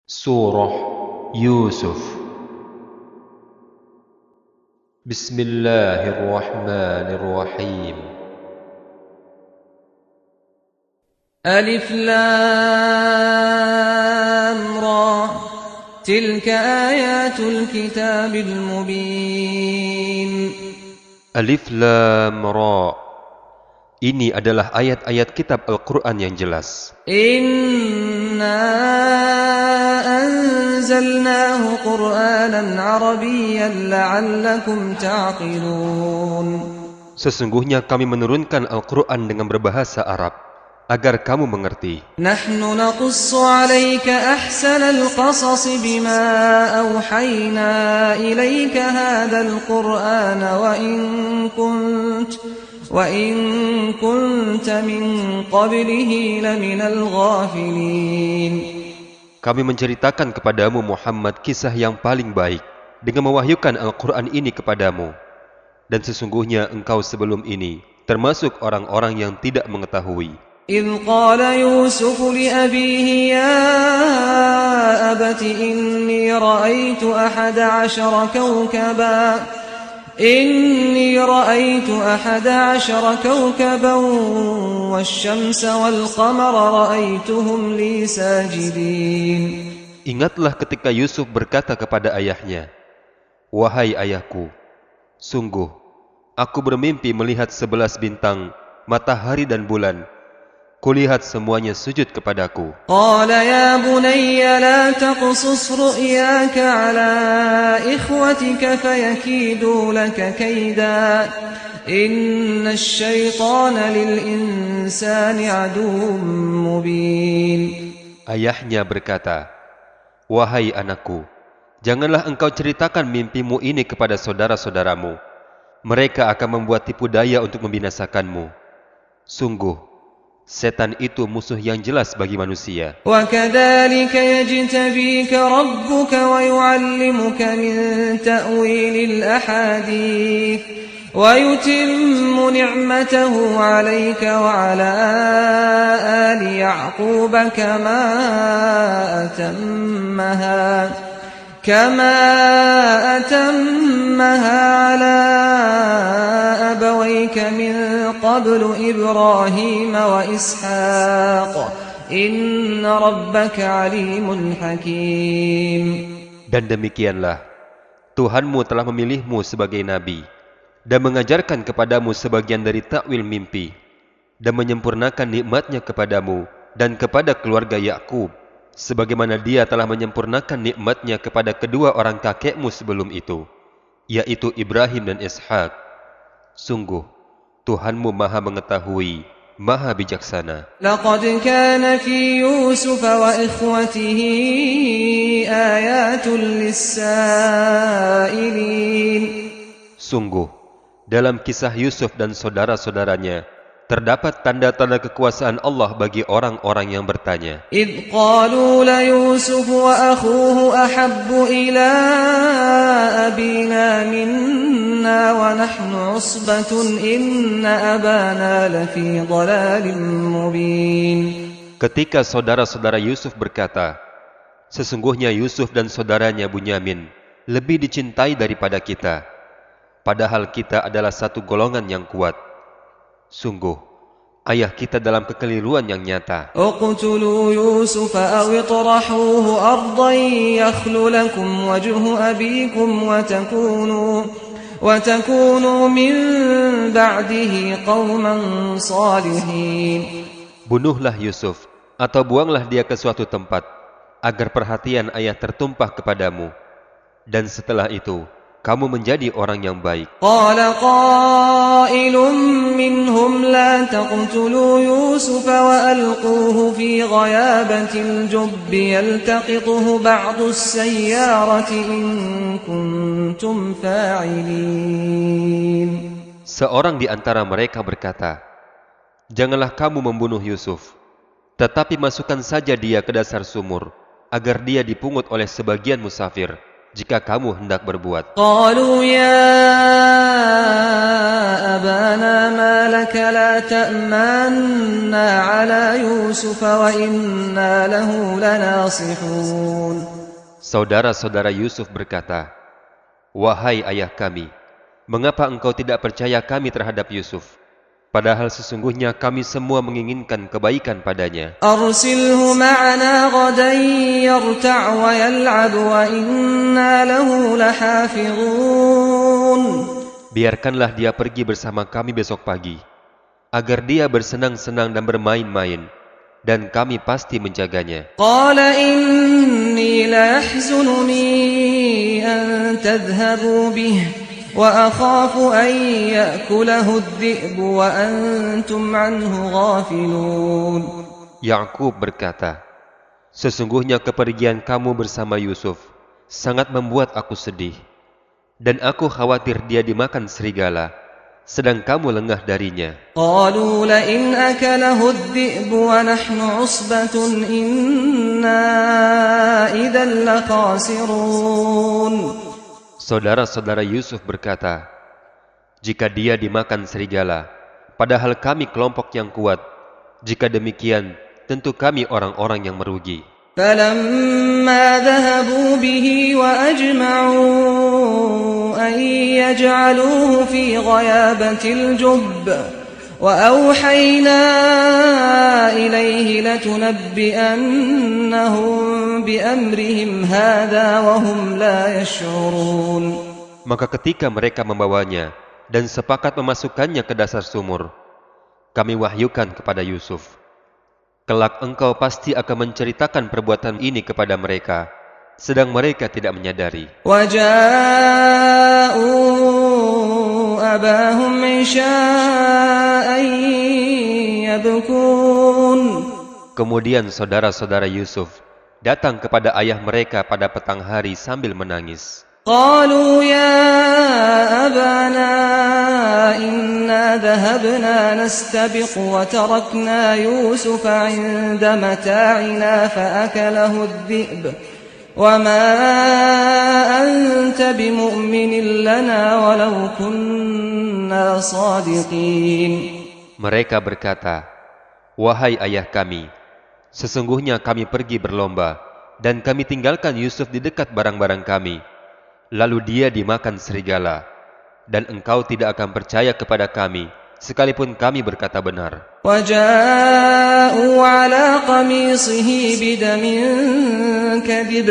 Surah Yusuf. Bismillahirrahmanirrahim. ألف لام را تلك آيات الكتاب المبين. Alif Lam Ra. Ini adalah ayat-ayat kitab Al-Quran yang jelas. إنا أنزلناه قرآنا عربيا لعلكم تعقلون. Sesungguhnya kami menurunkan Al-Quran dengan berbahasa Arab, agar kamu mengerti. نحن نقص عليك أحسن القصص بما أوحينا إليك هذا القرآن وإن كنت من قبله لمن الغافلين. Kami menceritakan kepadamu Muhammad kisah yang paling baik dengan mewahyukan Al-Quran ini kepadamu. Dan sesungguhnya engkau sebelum ini termasuk orang-orang yang tidak mengetahui. إذ قال يوسف لأبيه يا أبت إني رأيت أحد عشر كوكبا والشمس والقمر رأيتهم لي ساجدين. Ingatlah ketika Yusuf berkata kepada ayahnya, "Wahai ayahku, sungguh aku bermimpi melihat 11 bintang, matahari dan bulan. Kulihat semuanya sujud kepadaku." قال يا بني لا تقصص رؤياك على إخوتك فيكيدوا لك كيدا إن الشيطان للإنسان عدو مبين. Ayahnya berkata, "Wahai anakku, janganlah engkau ceritakan mimpimu ini kepada saudara-saudaramu. Mereka akan membuat tipu daya untuk membinasakanmu. Sungguh, setan itu musuh yang jelas bagi manusia." وكذلك يجتبيك ربك ويعلمك من تأويل الأحاديث ويتم نعمته عليك وعلى آل يعقوب كما أتمها على أبويك من قبل إبراهيم وإسحاق إن ربك عليم حكيم. Dan demikianlah, Tuhanmu telah memilihmu sebagai nabi dan mengajarkan kepadamu sebagian dari takwil mimpi dan menyempurnakan nikmatnya kepadamu dan kepada keluarga Yakub, sebagaimana Dia telah menyempurnakan nikmatnya kepada kedua orang kakekmu sebelum itu, yaitu Ibrahim dan Ishak. Sungguh, Tuhanmu Maha Mengetahui, Maha Bijaksana. لقد كان في يوسف وإخوته آيات للسائلين. Sungguh, dalam kisah Yusuf dan saudara-saudaranya terdapat tanda-tanda kekuasaan Allah bagi orang-orang yang bertanya. إذ قالوا ليوسف وأخوه أحب إلى أبينا منا ونحن عصبة إن أبانا لفي ضلال مبين. Ketika saudara-saudara Yusuf berkata, "Sesungguhnya Yusuf dan saudaranya Bunyamin lebih dicintai daripada kita, padahal kita adalah satu golongan yang kuat. Sungguh, ayah kita dalam kekeliruan yang nyata." اقتلوا يوسف أو اطرحوه أرضا يخل لكم وجه أبيكم وتكونوا من بعده قوما صالحين. Bunuhlah Yusuf atau buanglah dia ke suatu tempat agar perhatian ayah tertumpah kepadamu, dan setelah itu kamu menjadi orang yang baik. قال قائل منهم لا تقتلوا يوسف وألقوه في غيابة الجب يلتقطه بعض السيارة إن كنتم فاعلين. Seorang di antara mereka berkata, "Janganlah kamu membunuh Yusuf, tetapi masukkan saja dia ke dasar sumur, agar dia dipungut oleh sebagian musafir, jika kamu hendak berbuat. قالوا يا أبانا ما لك لا تأمنا على يوسف وإنا له لناصحون. Saudara-saudara Yusuf berkata, "Wahai ayah kami, mengapa engkau tidak percaya kami terhadap Yusuf? Padahal sesungguhnya kami semua menginginkan kebaikan padanya. أرسله معنا غدا يرتع ويلعب وإنا له لحافظون. Biarkanlah dia pergi bersama kami besok pagi, agar dia bersenang-senang dan bermain-main, dan kami pasti menjaganya." قال إني ليحزنني أن تذهبوا به وأخاف أن يأكله الذئب وأنتم عنه غافلون. Yakub berkata, "Sesungguhnya kepergian kamu bersama Yusuf sangat membuat aku sedih, dan aku khawatir dia dimakan serigala, sedang kamu lengah darinya." قالوا لئن أكله الذئب ونحن عصبة إنا إذا لخاسرون. Saudara-saudara Yusuf berkata, "Jika dia dimakan serigala, padahal kami kelompok yang kuat, jika demikian, tentu kami orang-orang yang merugi." فلما ذهبوا به وأجمعوا أن يجعلوه في غيابة الجب وأوحينا إليه لتنبئنهم بأمرهم هذا وهم لا يشعرون. Maka ketika mereka membawanya dan sepakat memasukkannya ke dasar sumur, kami wahyukan kepada Yusuf, "Kelak engkau pasti akan menceritakan perbuatan ini kepada mereka, sedang mereka tidak menyadari." وجاءوا أباهم عشاء يبكون. Kemudian saudara-saudara Yusuf datang kepada ayah mereka pada petang hari sambil menangis. قالوا يا أبانا إنا ذهبنا نستبق وتركنا يوسف عند متاعنا فأكله الذئب وما أنت بمؤمن لنا ولو كنا صادقين. Mereka berkata, "Wahai ayah kami, sesungguhnya kami pergi berlomba dan kami tinggalkan Yusuf di dekat barang-barang kami. Lalu dia dimakan serigala, dan engkau tidak akan percaya kepada kami, sekalipun kami berkata benar." وجاءوا على قميصه بدم كذب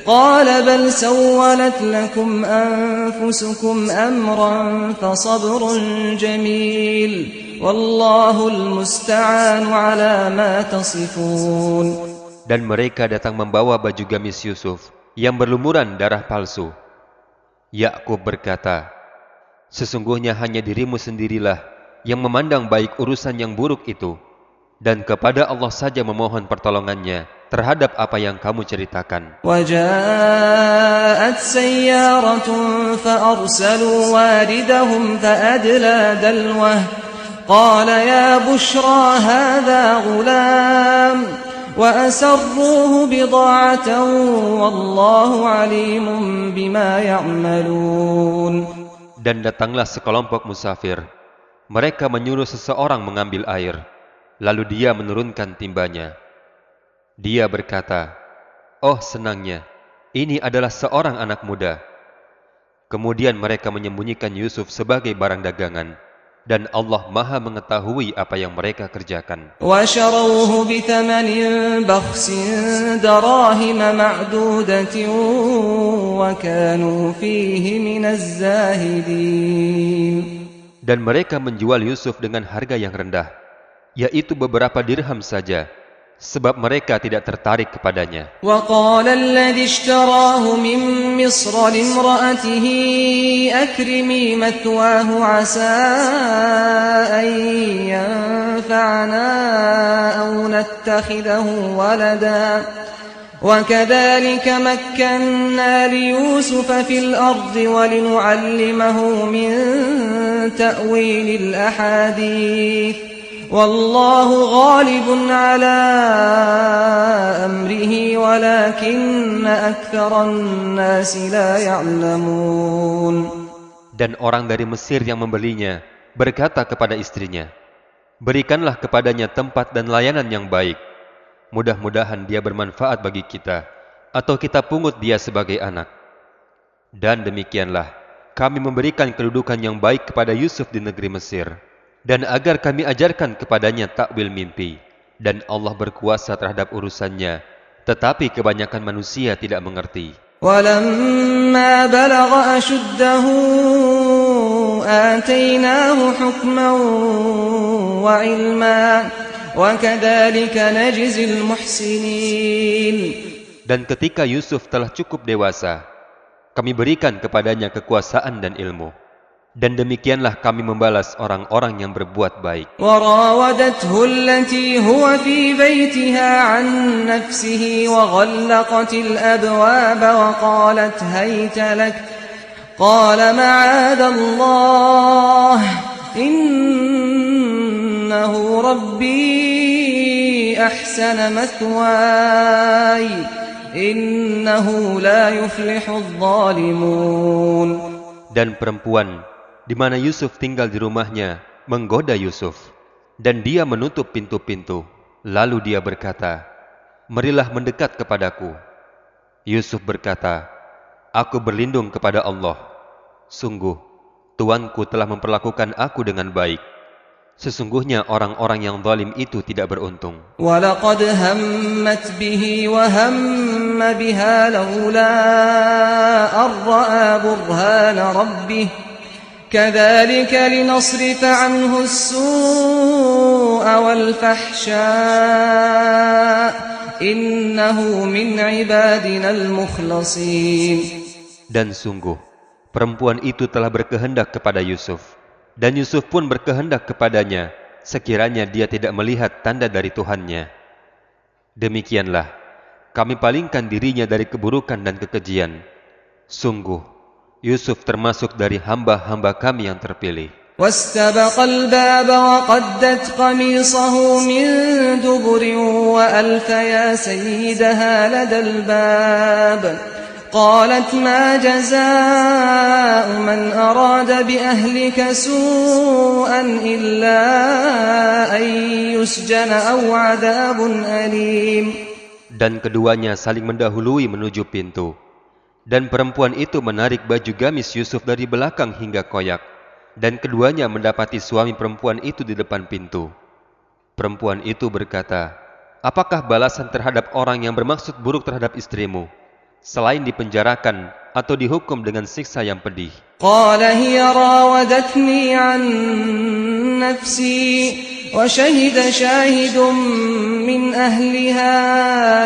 قال بل سولت لكم أنفسكم أمرا فصبر جميل والله المستعان على ما تصفون. Dan mereka datang membawa baju gamis Yusuf yang berlumuran darah palsu. Yakub berkata, "Sesungguhnya hanya dirimu sendirilah yang memandang baik urusan yang buruk itu, dan kepada Allah saja memohon pertolongannya terhadap apa yang kamu ceritakan." وجاءت سيارة فأرسلوا واردهم فأدلى دلوه قال يا بشرى هذا غلام وأسروه بضاعة والله عليم بما يعملون. Dan datanglah sekelompok musafir. Mereka menyuruh seseorang mengambil air, lalu dia menurunkan timbanya. Dia berkata, "Oh senangnya, ini adalah seorang anak muda." Kemudian mereka menyembunyikan Yusuf sebagai barang dagangan, dan Allah Maha mengetahui apa yang mereka kerjakan. وشروه بثمن بخس دراهم معدودة وكانوا فيه من الزاهدين. Dan mereka menjual Yusuf dengan harga yang rendah, yaitu beberapa dirham saja, sebab mereka tidak tertarik kepadanya. وقال الذي اشتراه من مصر لامرأته أكرمي مثواه عسى أن ينفعنا أو نتخذه ولدا وكذلك مكنا ليوسف في الأرض ولنعلمه من تأويل الأحاديث والله غالب على أمره ولكن أكثر الناس لا يعلمون. Dan orang dari Mesir yang membelinya berkata kepada istrinya, "Berikanlah kepadanya tempat dan layanan yang baik. Mudah-mudahan dia bermanfaat bagi kita, atau kita pungut dia sebagai anak." Dan demikianlah kami memberikan kedudukan yang baik kepada Yusuf di negeri Mesir, dan agar kami ajarkan kepadanya takwil mimpi. Dan Allah berkuasa terhadap urusannya, tetapi kebanyakan manusia tidak mengerti. وَلَمَّا بَلَغَ أَشُدَّهُ آتَيْنَاهُ حُكْمًا وَعِلْمًا وَكَذَلِكَ نَجْزِي الْمُحْسِنِينَ. Dan ketika Yusuf telah cukup dewasa, kami berikan kepadanya kekuasaan dan ilmu. Dan demikianlah kami membalas orang-orang yang berbuat baik. وراودته التي هو في بيتها عن نفسه وغلقت الأبواب وقالت هيت لك قال معاذ الله إنه ربي أحسن مثواي إنه لا يفلح الظالمون. Dan perempuan di mana Yusuf tinggal di rumahnya menggoda Yusuf, dan dia menutup pintu-pintu. Lalu dia berkata, "Marilah mendekat kepadaku." Yusuf berkata, "Aku berlindung kepada Allah. Sungguh, Tuanku telah memperlakukan aku dengan baik. Sesungguhnya orang-orang yang zalim itu tidak beruntung." وَلَقَدْ هَمَّتْ بِهِ وَهَمَّ بِهَا لَوْلَا أَن رَّأَىٰ بُرْهَانَ رَبِّهِ كَذَلِكَ لِنَصْرِفَ عَنْهُ السُّوءَ وَالْفَحْشَاءَ إِنَّهُ مِنْ عِبَادِنَا الْمُخْلَصِينَ. Dan sungguh, perempuan itu telah berkehendak kepada Yusuf, dan Yusuf pun berkehendak kepadanya, sekiranya dia tidak melihat tanda dari Tuhannya. Demikianlah, kami palingkan dirinya dari keburukan dan kekejian. Sungguh, Yusuf termasuk dari hamba-hamba kami yang terpilih. واستبق الباب وقدت قميصه من دبر وألف يا سيدها لدى الباب قالت ما جزاء من أراد بأهلك سوءا إلا أن يسجن أو عذاب أليم. Dan keduanya saling mendahului menuju pintu. Dan perempuan itu menarik baju gamis Yusuf dari belakang hingga koyak. Dan keduanya mendapati suami perempuan itu di depan pintu. Perempuan itu berkata, "Apakah balasan terhadap orang yang bermaksud buruk terhadap istrimu, selain dipenjarakan atau dihukum dengan siksa yang pedih?" قال هي راودتني عن نفسي وشهد شاهد من أهلها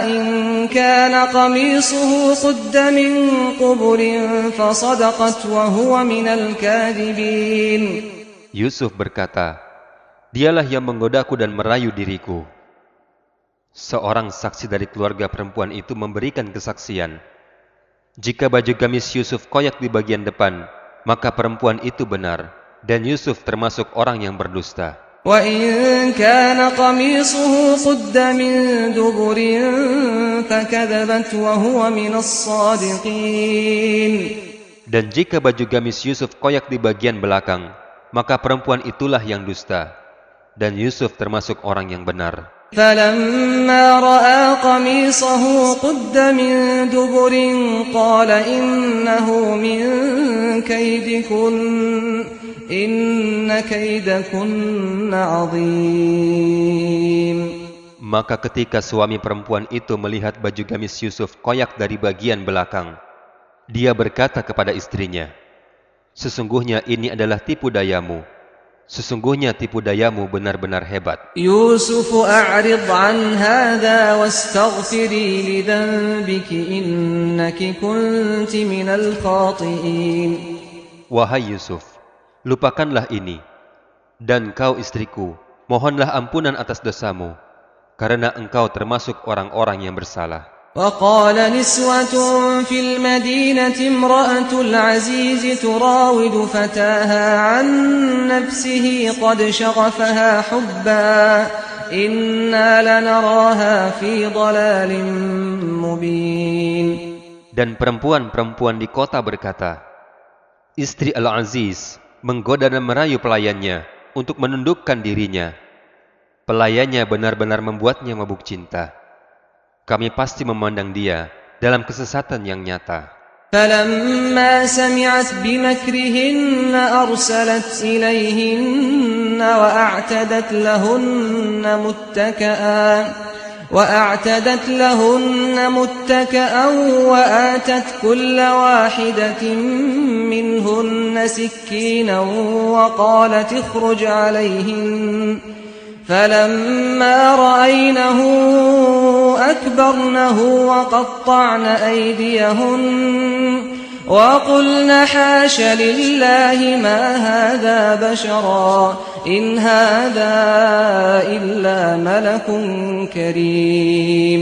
إن كان قميصه قد من قبل فصدقت وهو من الكاذبين. Yusuf berkata, "Dialah yang menggodaku dan merayu diriku." Seorang saksi dari keluarga perempuan itu memberikan kesaksian. Jika baju gamis Yusuf koyak di bagian depan, maka perempuan itu benar, dan Yusuf termasuk orang yang berdusta. وَإِن كَانَ قَمِيصُهُ قُدَّ مِن دُبُرٍ فَكَذَبَتْ وَهُوَ مِنَ الصَّادِقِينَ. Dan jika baju gamis Yusuf koyak di bagian belakang, maka perempuan itulah yang dusta, dan Yusuf termasuk orang yang benar. فَلَمَّا رَأَىٰ قَمِيصَهُ قُدَّ مِن دُبُرٍ قَالَ إِنَّهُ مِن كَيْدِكُنَّ إِنَّ كَيْدَكُنَّ عَظِيمٌ. Maka ketika suami perempuan itu melihat baju gamis Yusuf koyak dari bagian belakang, dia berkata kepada istrinya, "Sesungguhnya ini adalah tipu dayamu. Sesungguhnya tipu dayamu benar-benar hebat." يُوسُفُ أَعْرِضْ عَنْ هَذَا وَاسْتَغْفِرِي لِذَنبِكِ إِنَّكِ كُنتِ مِنَ الْخَاطِئِينَ. Wahai Yusuf, lupakanlah ini, dan kau istriku, mohonlah ampunan atas dosamu, karena engkau termasuk orang-orang yang bersalah. وقال نسوة في المدينة امرأة العزيز تراود فتاها عن نفسه قد شغفها حبا إنا لنراها في ضلال مبين. Dan perempuan-perempuan di kota berkata, istri Al-Aziz menggoda dan merayu pelayannya untuk menundukkan dirinya. Pelayannya benar-benar membuatnya mabuk cinta. Kami pasti memandang dia dalam kesesatan yang nyata. فَلَمَّا سَمِعَتْ بِمَكْرِهِنَّ أَرْسَلَتْ إِلَيْهِنَّ وَأَعْتَدَتْ لَهُنَّ مُتَّكَأً وَآتَتْ كُلَّ وَاحِدَةٍ مِّنْهُنَّ سِكِّينًا وَقَالَتِ اخْرُجْ عَلَيْهِنَّ فَلَمَّا رَأَيْنَهُ أَكْبَرْنَهُ وَقَطَّعْنَ أَيْدِيَهُنَّ وَقُلْنَ حَاشَ لِلَّهِ مَا هَذَا بَشَرًا إِنْ هَذَا إِلَّا مَلَكٌ كَرِيمٌ.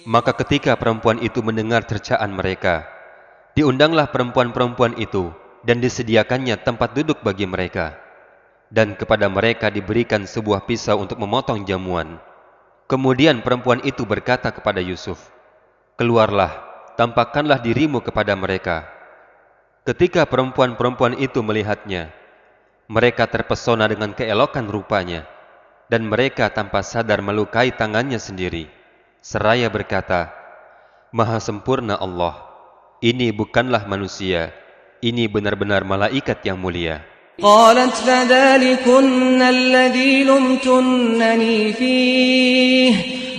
Maka ketika perempuan itu mendengar cercaan mereka, diundanglah perempuan-perempuan itu dan disediakannya tempat duduk bagi mereka. Dan kepada mereka diberikan sebuah pisau untuk memotong jamuan. Kemudian perempuan itu berkata kepada Yusuf, keluarlah, tampakkanlah dirimu kepada mereka. Ketika perempuan-perempuan itu melihatnya, mereka terpesona dengan keelokan rupanya, dan mereka tanpa sadar melukai tangannya sendiri, seraya berkata, Maha sempurna Allah, ini bukanlah manusia, ini benar-benar malaikat yang mulia. قالت فذلكن الذي لمتنني فيه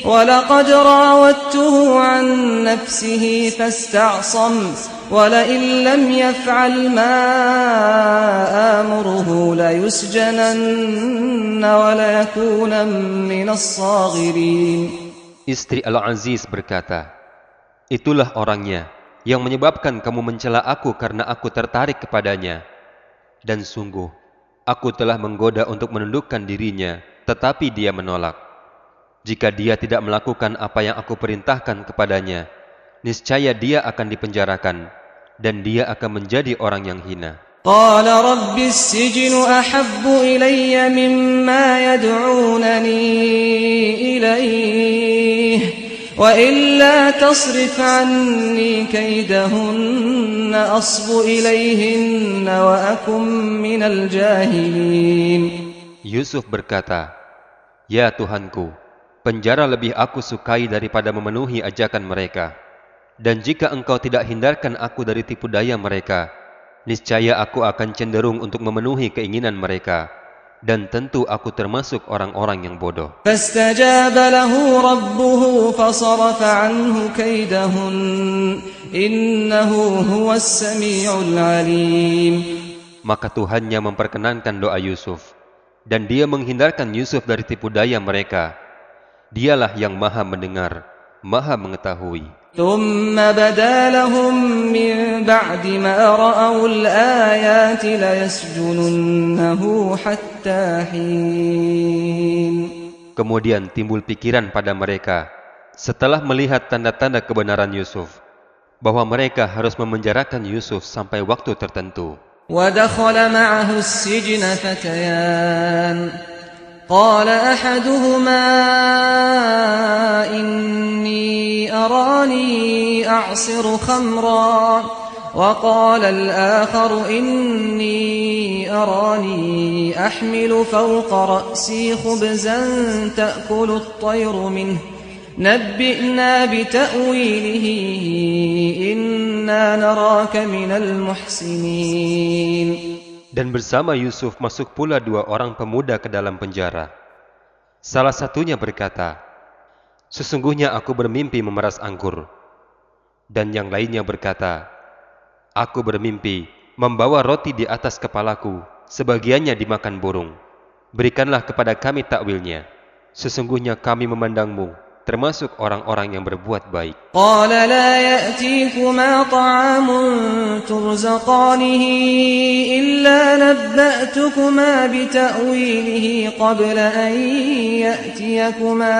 ولقد راودته عن نفسه فاستعصم ولئن لم يفعل ما آمره ليسجنن وليكون من الصاغرين. Istri Al-Aziz berkata, itulah orangnya yang menyebabkan kamu mencela aku karena aku tertarik kepadanya. Dan sungguh, aku telah menggoda untuk menundukkan dirinya, tetapi dia menolak. Jika dia tidak melakukan apa yang aku perintahkan kepadanya, niscaya dia akan dipenjarakan, dan dia akan menjadi orang yang hina. قال رب السجن أحب إلي مما يدعونني إليه وإلا تصرف عني كيدهن أصب إليهن وأكن من الجاهلين. Yusuf berkata, Ya Tuhanku, penjara lebih aku sukai daripada memenuhi ajakan mereka. Dan jika engkau tidak hindarkan aku dari tipu daya mereka, niscaya aku akan cenderung untuk memenuhi keinginan mereka. Dan tentu aku termasuk orang-orang yang bodoh. فاستجاب له ربه فصرف عنه كيدهن إنه هو السميع العليم. Maka Tuhannya memperkenankan doa Yusuf, dan dia menghindarkan Yusuf dari tipu daya mereka. Dialah yang maha mendengar, maha mengetahui. ثم بدا لهم من بعد ما رأوا الآيات ليسجننه حتى حين. Kemudian timbul pikiran pada mereka setelah melihat tanda-tanda kebenaran Yusuf, bahwa mereka harus memenjarakan Yusuf sampai waktu tertentu. ودخل معه السجن فتيان قال أحدهما إني أراني أعصر خمرا وقال الآخر إني أراني أحمل فوق رأسي خبزا تأكل الطير منه نبئنا بتأويله إنا نراك من المحسنين. Dan bersama Yusuf masuk pula dua orang pemuda ke dalam penjara. Salah satunya berkata, sesungguhnya aku bermimpi memeras anggur. Dan yang lainnya berkata, aku bermimpi membawa roti di atas kepalaku, sebagiannya dimakan burung. Berikanlah kepada kami takwilnya. Sesungguhnya kami memandangmu termasuk orang-orang yang berbuat baik. قال لا يأتيكما طعام ترزقانه إلا نبأتكما بتأويله قبل أن يأتيكما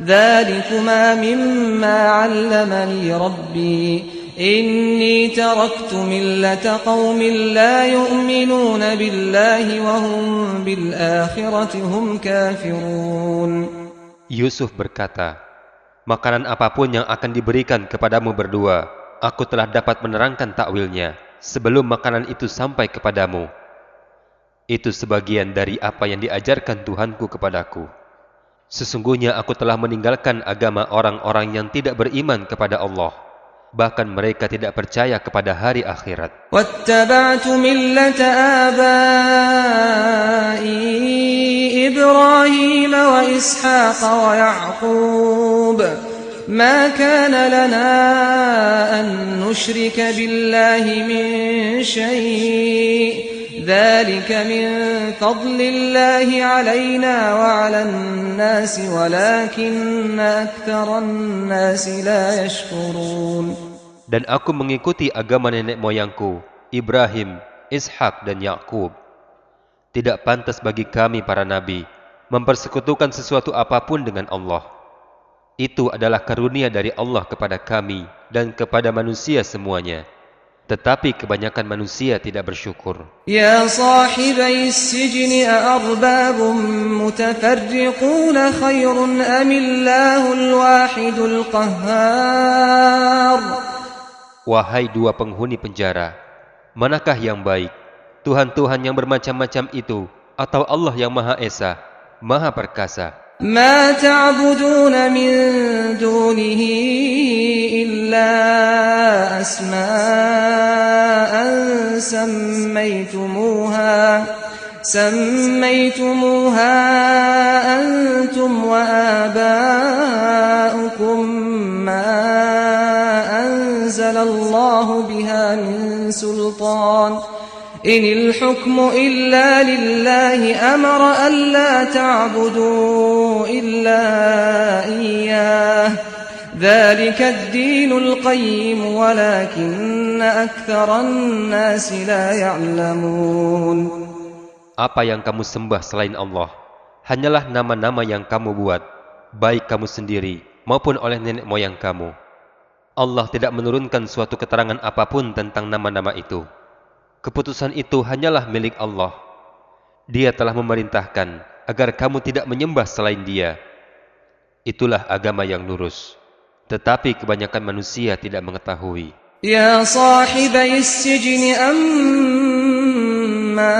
ذلكما مما علمني ربي إني تركت ملة قوم لا يؤمنون بالله وهم بالآخرة هم كافرون. Yusuf berkata, makanan apapun yang akan diberikan kepadamu berdua, aku telah dapat menerangkan takwilnya sebelum makanan itu sampai kepadamu. Itu sebagian dari apa yang diajarkan Tuhanku kepadaku. Sesungguhnya aku telah meninggalkan agama orang-orang yang tidak beriman kepada Allah. Bahkan mereka tidak percaya kepada hari akhirat. واتبعت ملة آبائي إبراهيم وإسحاق ويعقوب ما كان لنا أن نشرك بالله من شيء ذلك من فضل الله علينا وعلى الناس ولكن أكثر الناس لا يشكرون. Dan aku mengikuti agama nenek moyangku, Ibrahim, Ishak dan Yakub. Tidak pantas bagi kami para nabi mempersekutukan sesuatu apapun dengan Allah. Itu adalah karunia dari Allah kepada kami dan kepada manusia semuanya. Tetapi kebanyakan manusia tidak bersyukur. Ya sahibai as-sijni a'arbabun mutafarriqun khairun amillahul wahidul qahhar. Wahai dua penghuni penjara, manakah yang baik? Tuhan-Tuhan yang bermacam-macam itu atau Allah yang Maha Esa, Maha Perkasa? ما تعبدون من دونه إلا أسماء سميتموها أنتم وآباؤكم ما أنزل الله بها من سلطان إن الحكم إلا لله أمر ألا تعبدوا إلا إياه ذلك الدين القيم ولكن أكثر الناس لا يعلمون. Apa yang kamu sembah selain Allah hanyalah nama-nama yang kamu buat, baik kamu sendiri maupun oleh nenek moyang kamu. Allah tidak menurunkan suatu keterangan apapun tentang nama-nama itu. Keputusan itu hanyalah milik Allah. Dia telah memerintahkan agar kamu tidak menyembah selain Dia. Itulah agama yang lurus. Tetapi kebanyakan manusia tidak mengetahui. Ya sahibai as-sijni amma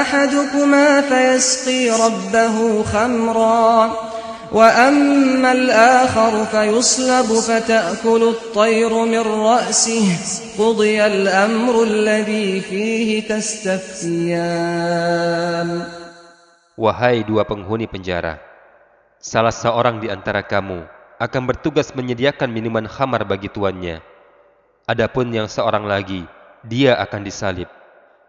ahadukuma fayasqi rabbahu khamra وأما الآخر فيصلب فتأكل الطير من رأسه قضي الأمر الذي فيه تستفتيان. Wahai dua penghuni penjara, salah seorang di antara kamu akan bertugas menyediakan minuman khamar bagi tuannya. Adapun yang seorang lagi, dia akan disalib.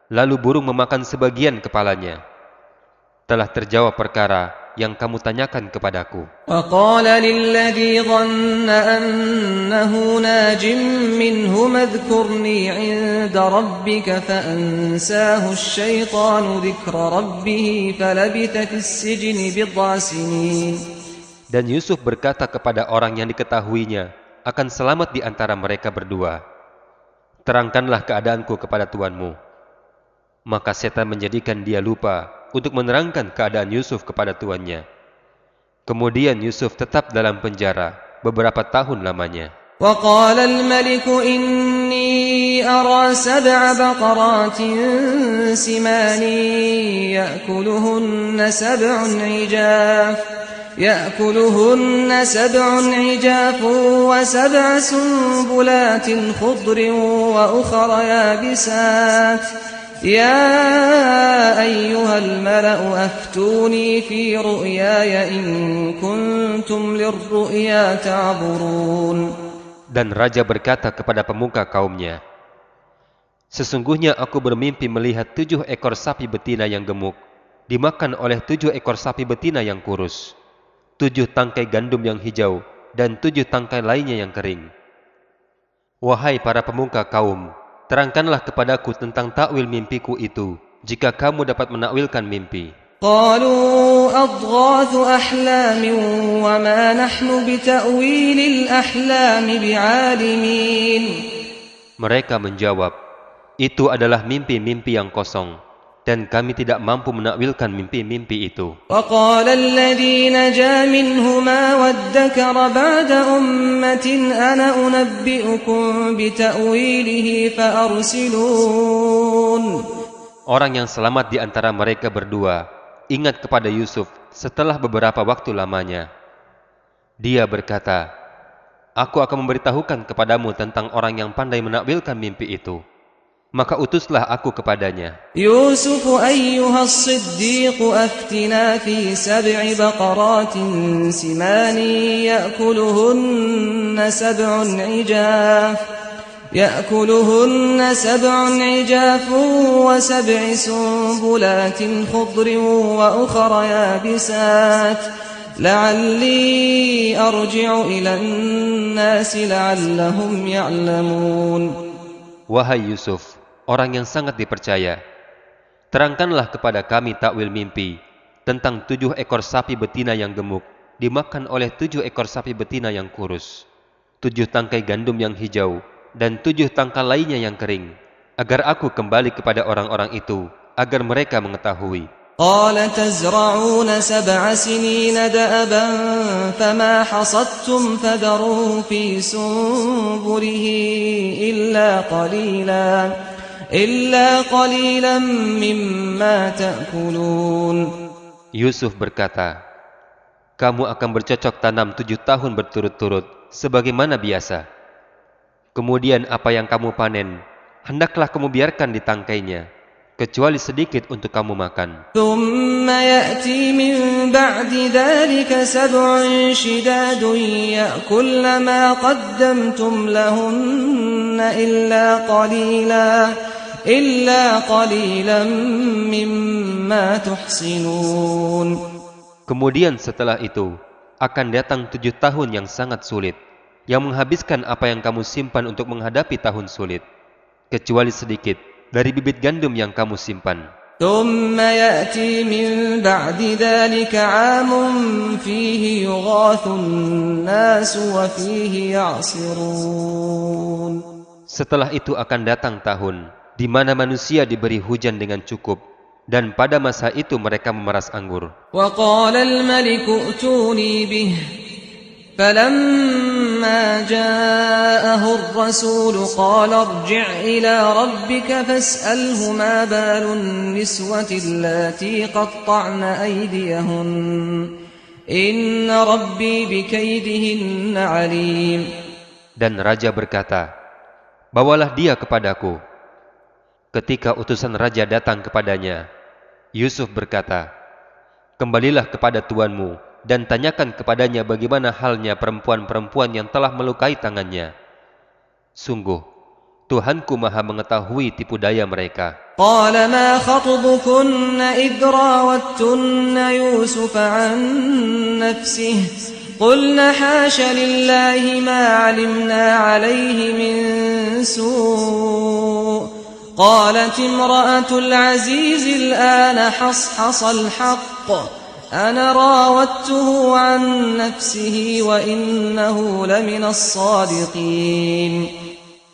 Lalu burung memakan sebagian kepalanya. Telah terjawab perkara yang kamu tanyakan kepadaku. وقال للذي ظن أنه ناج منهما اذكرني عند ربك فأنساه الشيطان ذكر ربه فلبث في السجن بضع سنين. Dan Yusuf berkata kepada orang yang diketahuinya akan selamat di antara mereka berdua, terangkanlah keadaanku kepada tuanmu. Maka setan menjadikan dia lupa untuk menerangkan keadaan Yusuf kepada tuannya. Kemudian Yusuf tetap dalam penjara beberapa tahun lamanya. وقال الملك إني أرى 7 بقرات سمان يأكلهن 7 عجاف و7 سنبلات خضر وأخر يابسات يا أيها الملأ أفتوني في رؤياي إن كنتم للرؤيا تعبرون. Dan raja berkata kepada pemuka kaumnya, sesungguhnya aku bermimpi melihat 7 ekor sapi betina yang gemuk dimakan oleh 7 ekor sapi betina yang kurus, 7 tangkai gandum yang hijau dan 7 tangkai lainnya yang kering. Wahai para pemuka kaum, terangkanlah kepadaku tentang takwil mimpiku itu, jika kamu dapat menakwilkan mimpi. قالوا أضغاث أحلام وما نحن بتأويل الأحلام بعالمين. Mereka menjawab, itu adalah mimpi-mimpi yang kosong, dan kami tidak mampu menakwilkan mimpi-mimpi itu. وقال الذي نجا منهما وادكر بعد أمة أنا أنبئكم بتأويله فأرسلون. Orang yang selamat di antara mereka berdua ingat kepada Yusuf setelah beberapa waktu lamanya. Dia berkata, aku akan memberitahukan kepadamu tentang orang yang pandai menakwilkan mimpi itu. Maka utuslah aku kepadanya. يوسف أيها الصديق أفتنا في 7 بقرات سمان يأكلهن 7 عجاف و7 سنبلات خضر وأخر يابسات لعلي أرجع إلى الناس لعلهم يعلمون. Wahai Yusuf, orang yang sangat dipercaya, terangkanlah kepada kami takwil mimpi tentang 7 ekor sapi betina yang gemuk dimakan oleh 7 ekor sapi betina yang kurus, 7 tangkai gandum yang hijau, dan 7 tangkai lainnya yang kering, agar aku kembali kepada orang-orang itu, agar mereka mengetahui. قال تزرعون 7 سنين دأبا فما حصدتم فذروه في سنبله إلا قليلا مما تأكلون. Yusuf berkata, kamu akan bercocok tanam 7 tahun berturut-turut sebagaimana biasa. Kemudian apa yang kamu panen, hendaklah kamu biarkan di tangkainya, kecuali sedikit untuk kamu makan. ثم يأتي من بعد ذلك 7 شداد يأكلن ما قدمتم لهن إلا قليلا مما تحصنون. Kemudian setelah itu akan datang 7 tahun yang sangat sulit, yang menghabiskan apa yang kamu simpan untuk menghadapi tahun sulit, kecuali sedikit dari bibit gandum yang kamu simpan. ثم يأتي من بعد ذلك عام فيه يغاث الناس وفيه يعصرون. Setelah itu akan datang tahun di mana manusia diberi hujan dengan cukup, dan pada masa itu mereka memeras anggur. وقال الملك ائتوني به فلما جاءه الرسول قال ارجع إلى ربك فاسأله ما بال النسوة اللاتي قطعن أيديهن إن ربي بكيدهن عليم. Dan raja berkata, bawalah dia kepadaku. Ketika utusan raja datang kepadanya, Yusuf berkata, kembalilah kepada tuanmu dan tanyakan kepadanya bagaimana halnya perempuan-perempuan yang telah melukai tangannya. Sungguh, Tuhanku maha mengetahui tipu daya mereka. قال ما خطبكن إذ راوتن يوسف عن نفسه قلنا حاش لله ما علمنا عليه من سوء قالت امرأة العزيز الآن حصحص الحق أنا راودته عن نفسه وإنه لمن الصادقين.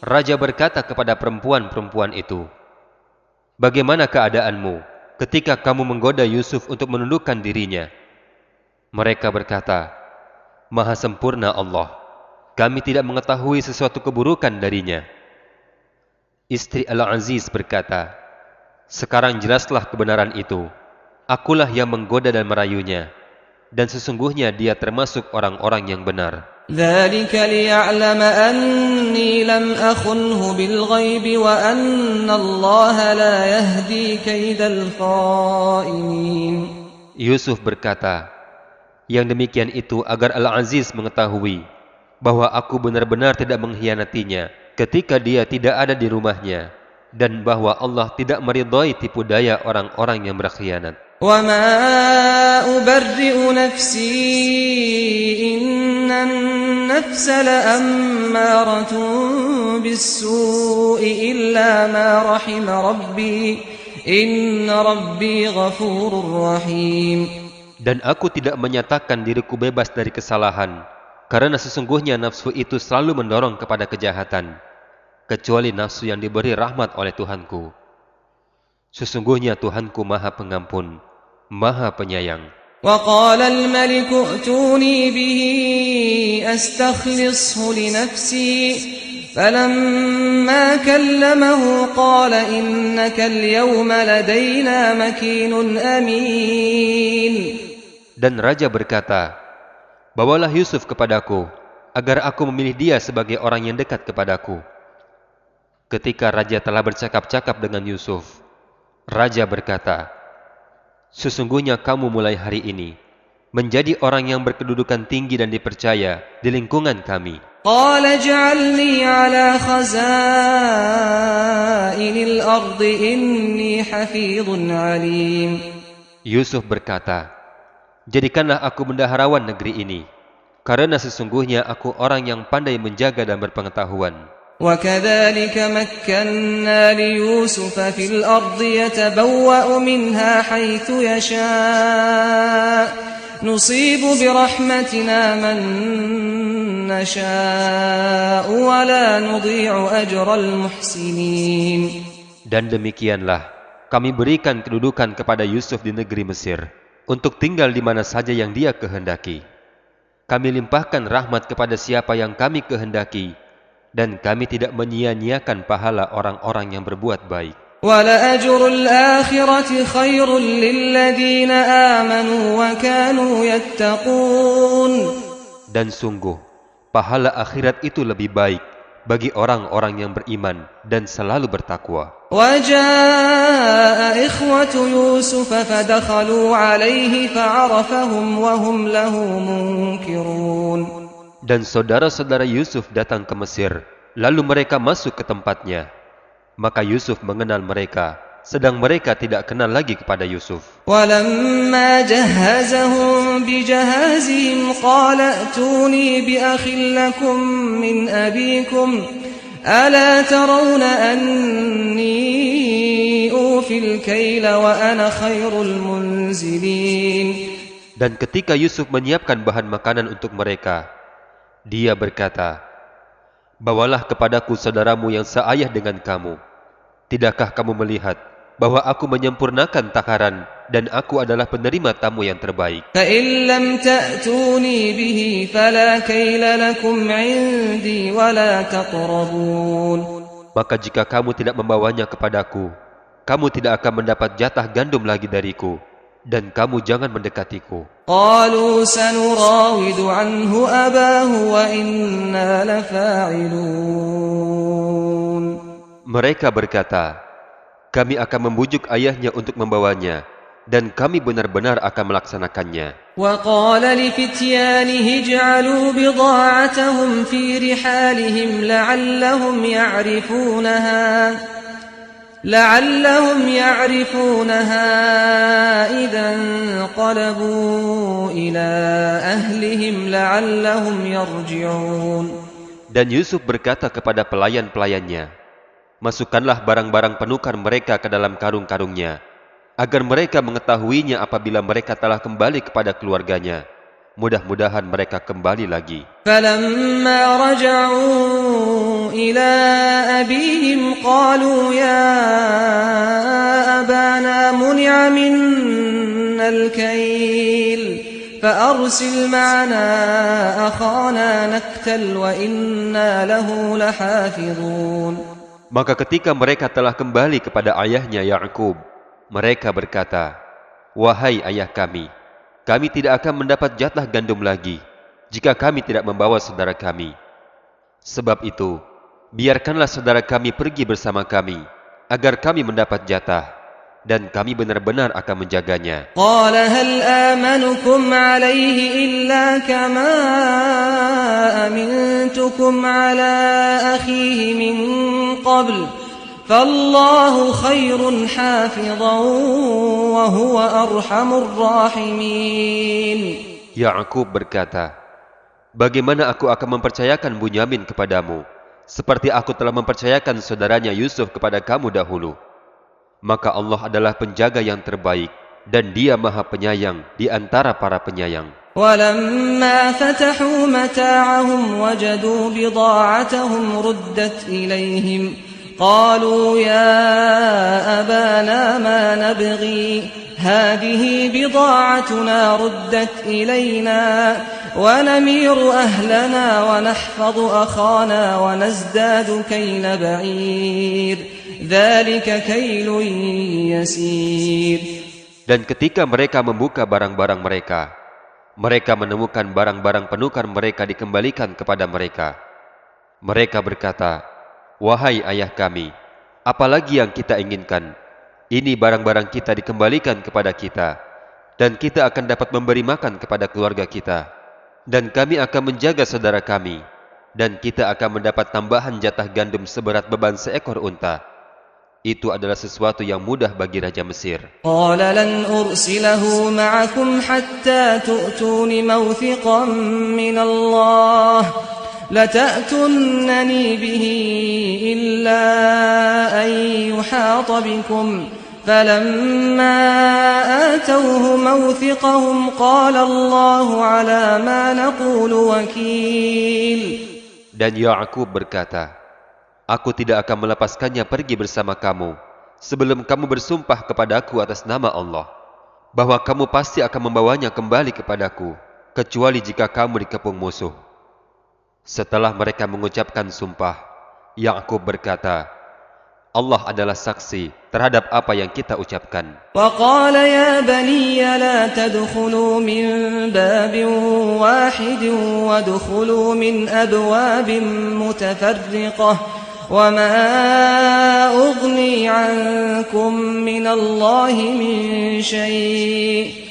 Raja berkata kepada perempuan-perempuan itu, bagaimana keadaanmu ketika kamu menggoda Yusuf untuk menundukkan dirinya? Mereka berkata, maha sempurna Allah, kami tidak mengetahui sesuatu keburukan darinya. Istri Al-Aziz berkata, sekarang jelaslah kebenaran itu. Akulah yang menggoda dan merayunya, dan sesungguhnya dia termasuk orang-orang yang benar. ذلك ليعلم أني لم أخنه بالغيب وأن الله لا يهدي كيد الخائنين. Yusuf berkata, yang demikian itu agar Al-Aziz mengetahui bahwa aku benar-benar tidak mengkhianatinya ketika dia tidak ada di rumahnya, dan bahwa Allah tidak meridhai tipu daya orang-orang yang berkhianat. وما أبرئ نفسي إن النفس لأمارة بالسوء إلا ما رحم ربي إن ربي غفور رحيم. Dan aku tidak menyatakan diriku bebas dari kesalahan, karena sesungguhnya nafsu itu selalu mendorong kepada kejahatan, kecuali nafsu yang diberi rahmat oleh Tuhanku. Sesungguhnya Tuhanku Maha Pengampun, Maha Penyayang. وقال الملك ائتوني به أستخلصه لنفسي فلما كلمه قال إنك اليوم لدينا مكين أمين. Dan raja berkata, bawalah Yusuf kepadaku, agar aku memilih dia sebagai orang yang dekat kepadaku. Ketika raja telah bercakap-cakap dengan Yusuf, raja berkata, sesungguhnya kamu mulai hari ini menjadi orang yang berkedudukan tinggi dan dipercaya di lingkungan kami. قال اجعلني على خزائن الأرض إني حفيظ عليم. Yusuf berkata, jadikanlah aku bendaharawan negeri ini, karena sesungguhnya aku orang yang pandai menjaga dan berpengetahuan. وكذلك مكنا ليوسف في الأرض يتبوأ منها حيث يشاء نصيب برحمتنا من نشاء ولا نضيع أجر المحسنين. Dan demikianlah kami berikan kedudukan kepada Yusuf di negeri Mesir untuk tinggal di mana saja yang dia kehendaki. Kami limpahkan rahmat kepada siapa yang kami kehendaki, dan kami tidak menyia-nyiakan pahala orang-orang yang berbuat baik. وَلَأَجْرُ الْآخِرَةِ خَيْرٌ لِلَّذِينَ آمَنُوا وَكَانُوا يَتَّقُونَ. Dan sungguh, pahala akhirat itu lebih baik bagi orang-orang yang beriman dan selalu bertakwa. وَجَاءَ إِخْوَةُ يُوسُفَ فَدَخَلُوا عَلَيْهِ فَعَرَفَهُمْ وَهُمْ لَهُ مُنكِرُونَ. Dan saudara-saudara Yusuf datang ke Mesir, lalu mereka masuk ke tempatnya. Maka Yusuf mengenal mereka, sedang mereka tidak kenal lagi kepada Yusuf. وَلَمَّا جَهَّزَهُم بِجَهَازِهِمْ قَالَ ائْتُونِي بِأَخٍ لَّكُم مِّنْ أَبِيكُمْ أَلَا تَرَوْنَ أَنِّي أُوفِي الْكَيْلَ وَأَنَا خَيْرُ الْمُنزِلِينَ. Dan ketika Yusuf menyiapkan bahan makanan untuk mereka, dia berkata, bawalah kepadaku saudaramu yang seayah dengan kamu. Tidakkah kamu melihat bahwa aku menyempurnakan takaran dan aku adalah penerima tamu yang terbaik? فَإِن لَّمْ تَأْتُونِي بِهِ فَلَا كَيْلَ لَكُمْ عِندِي وَلَا تَقْرَبُونَ. Maka jika kamu tidak membawanya kepadaku, kamu tidak akan mendapat jatah gandum lagi dariku, dan kamu jangan mendekatiku. قَالُوا سَنُرَاوِدُ عَنْهُ أَبَاهُ وَإِنَّا لَفَاعِلُونَ. Mereka berkata, kami akan membujuk ayahnya untuk membawanya, dan kami benar-benar akan melaksanakannya. وَقَالَ لِفِتْيَانِهِ اجْعَلُوا بِضَاعَتَهُمْ فِي رِحَالِهِمْ لَعَلَّهُمْ يَعْرِفُونَهَا إِذَا انقَلَبُوا إِلَى أَهْلِهِمْ لَعَلَّهُمْ يَرْجِعُونَ. Dan Yusuf berkata kepada pelayan-pelayannya, masukkanlah barang-barang penukar mereka ke dalam karung-karungnya, agar mereka mengetahuinya apabila mereka telah kembali kepada keluarganya. Mudah-mudahan mereka kembali lagi. فَلَمَّا رَجَعُوا إِلَى أَبِيهِمْ قَالُوا يَا أَبَانَا مُنِعَ مِنَّا الْكَيْلُ فَأَرْسِلْ مَعَنَا أَخَانَا نَكْتَلْ وَإِنَّا لَهُ لَحَافِظُونَ. Maka ketika mereka telah kembali kepada ayahnya Yakub, mereka berkata, wahai ayah kami tidak akan mendapat jatah gandum lagi jika kami tidak membawa saudara kami. Sebab itu, biarkanlah saudara kami pergi bersama kami, agar kami mendapat jatah, dan kami benar-benar akan menjaganya. قَالَ هَلْ آمَنُكُمْ عَلَيْهِ إِلَّا كَمَا أَمِنْتُكُمْ عَلَى أَخِيهِ مِنْ قَبْلُ فَاللَّهُ خَيْرٌ حَافِظًا وَهُوَ أَرْحَمُ الرَّاحِمِينَ. Yakub berkata, bagaimana aku akan mempercayakan Bunyamin kepadamu, seperti aku telah mempercayakan saudaranya Yusuf kepada kamu dahulu? Maka Allah adalah penjaga yang terbaik, dan Dia Maha Penyayang di antara para penyayang. ولما فتحوا متاعهم وجدوا بضاعتهم ردت إليهم قالوا يا أبانا ما نبغي هذه بضاعتنا ردت إلينا ونمير أهلنا ونحفظ أخانا ونزداد كيل بعير ذلك كيل يسير. Dan ketika mereka membuka barang-barang mereka, mereka menemukan barang-barang penukar mereka dikembalikan kepada mereka. Mereka berkata, "Wahai ayah kami, apalagi yang kita inginkan? Ini barang-barang kita dikembalikan kepada kita, dan kita akan dapat memberi makan kepada keluarga kita, dan kami akan menjaga saudara kami, dan kita akan mendapat tambahan jatah gandum seberat beban seekor unta." Itu adalah sesuatu yang mudah bagi Raja Mesir. قال لن أرسله معكم حتى تؤتون موثقا من الله لتأتونني به إلا أن يحاط بكم فلما آتوه موثقهم قال الله على ما نقول وكيل. Dan Ya'qub berkata, "Aku tidak akan melepaskannya pergi bersama kamu sebelum kamu bersumpah kepadaku atas nama Allah bahwa kamu pasti akan membawanya kembali kepadaku, kecuali jika kamu dikepung musuh." Setelah mereka mengucapkan sumpah, Ya'qub berkata, "Allah adalah saksi terhadap apa yang kita ucapkan." وقال يا بني لا تدخلوا من باب واحد وادخلوا من أبواب متفرقة وما أغني عنكم من الله من شيء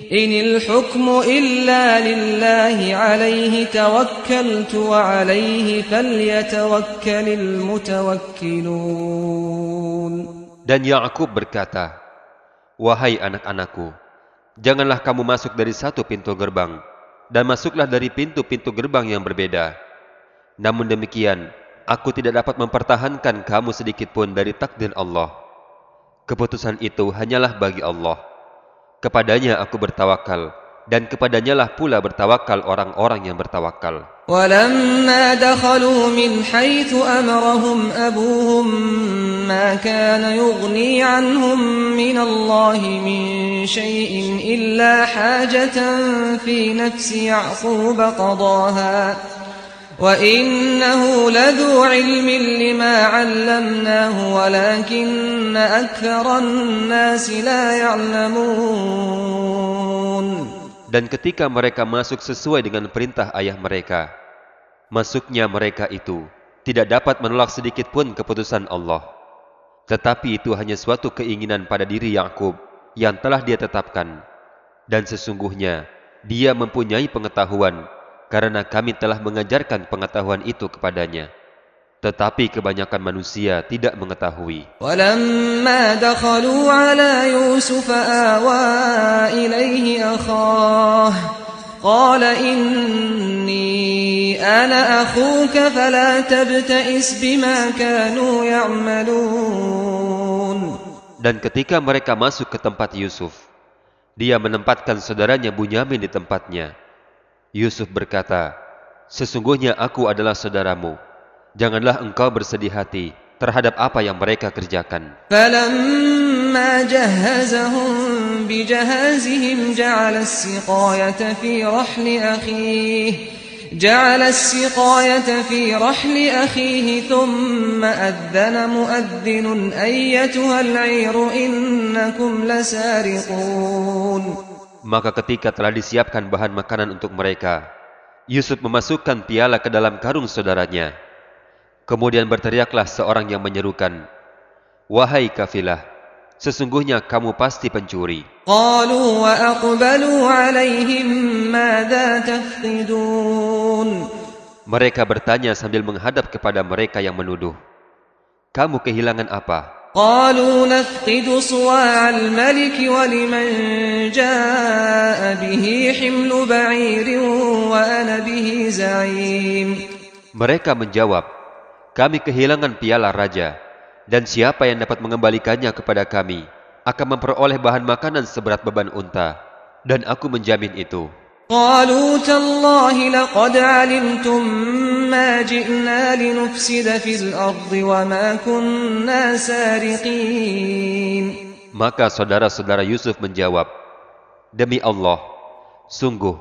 إن الحكم إلا لله عليه توكلت وعليه فليتوكل المتوكلون. Dan Ya'qub berkata, "Wahai anak-anakku, janganlah kamu masuk dari satu pintu gerbang, dan masuklah dari pintu-pintu gerbang yang berbeda. Namun demikian, aku tidak dapat mempertahankan kamu sedikit pun dari takdir Allah. Keputusan itu hanyalah bagi Allah. Kepadanya aku bertawakal, dan kepadanyalah pula bertawakal orang-orang yang bertawakal." ولما دخلوا من حيث أمرهم أبوهم ما كان يغني عنهم من الله من شيء إلا حاجة في نفس يعقوب قضاها وإنه لذو علم لما علمناه ولكن أكثر الناس لا يعلمون. Dan ketika mereka masuk sesuai dengan perintah ayah mereka, masuknya mereka itu tidak dapat menolak sedikit pun keputusan Allah. Tetapi itu hanya suatu keinginan pada diri Ya'qub yang telah dia tetapkan. Dan sesungguhnya dia mempunyai pengetahuan karena kami telah mengajarkan pengetahuan itu kepadanya. Tetapi kebanyakan manusia tidak mengetahui. ولما دخلوا على يوسف آوى إليه أخاه قال إني أنا أخوك فلا تبتئس بما كانوا يعملون. Dan ketika mereka masuk ke tempat Yusuf, dia menempatkan saudaranya Bunyamin di tempatnya. Yusuf berkata, "Sesungguhnya aku adalah saudaramu. Janganlah engkau bersedih hati terhadap apa yang mereka kerjakan." فلما جهزهم بجهازهم جعل السقاية في رحل أخيه ثم أذن مؤذن أيتها العير إنكم لسارقون. Maka ketika telah disiapkan bahan makanan untuk mereka, Yusuf memasukkan piala ke dalam karung saudaranya. Kemudian berteriaklah seorang yang menyerukan, "Wahai kafilah, sesungguhnya kamu pasti pencuri." قالوا وأقبلوا عليهم ماذا تفقدون. Mereka bertanya sambil menghadap kepada mereka yang menuduh, "Kamu kehilangan apa?" قالوا نفقد صواع الملك ولمن جاء به حمل بعير وأنا به زعيم. Mereka menjawab, "Kami kehilangan piala raja, Dan siapa yang dapat mengembalikannya kepada kami akan memperoleh bahan makanan seberat beban unta. Dan aku menjamin itu. قالوا تالله لقد علمتم ما جئنا لنفسد في الأرض وما كنا سارقين. Maka saudara-saudara Yusuf menjawab, demi Allah, sungguh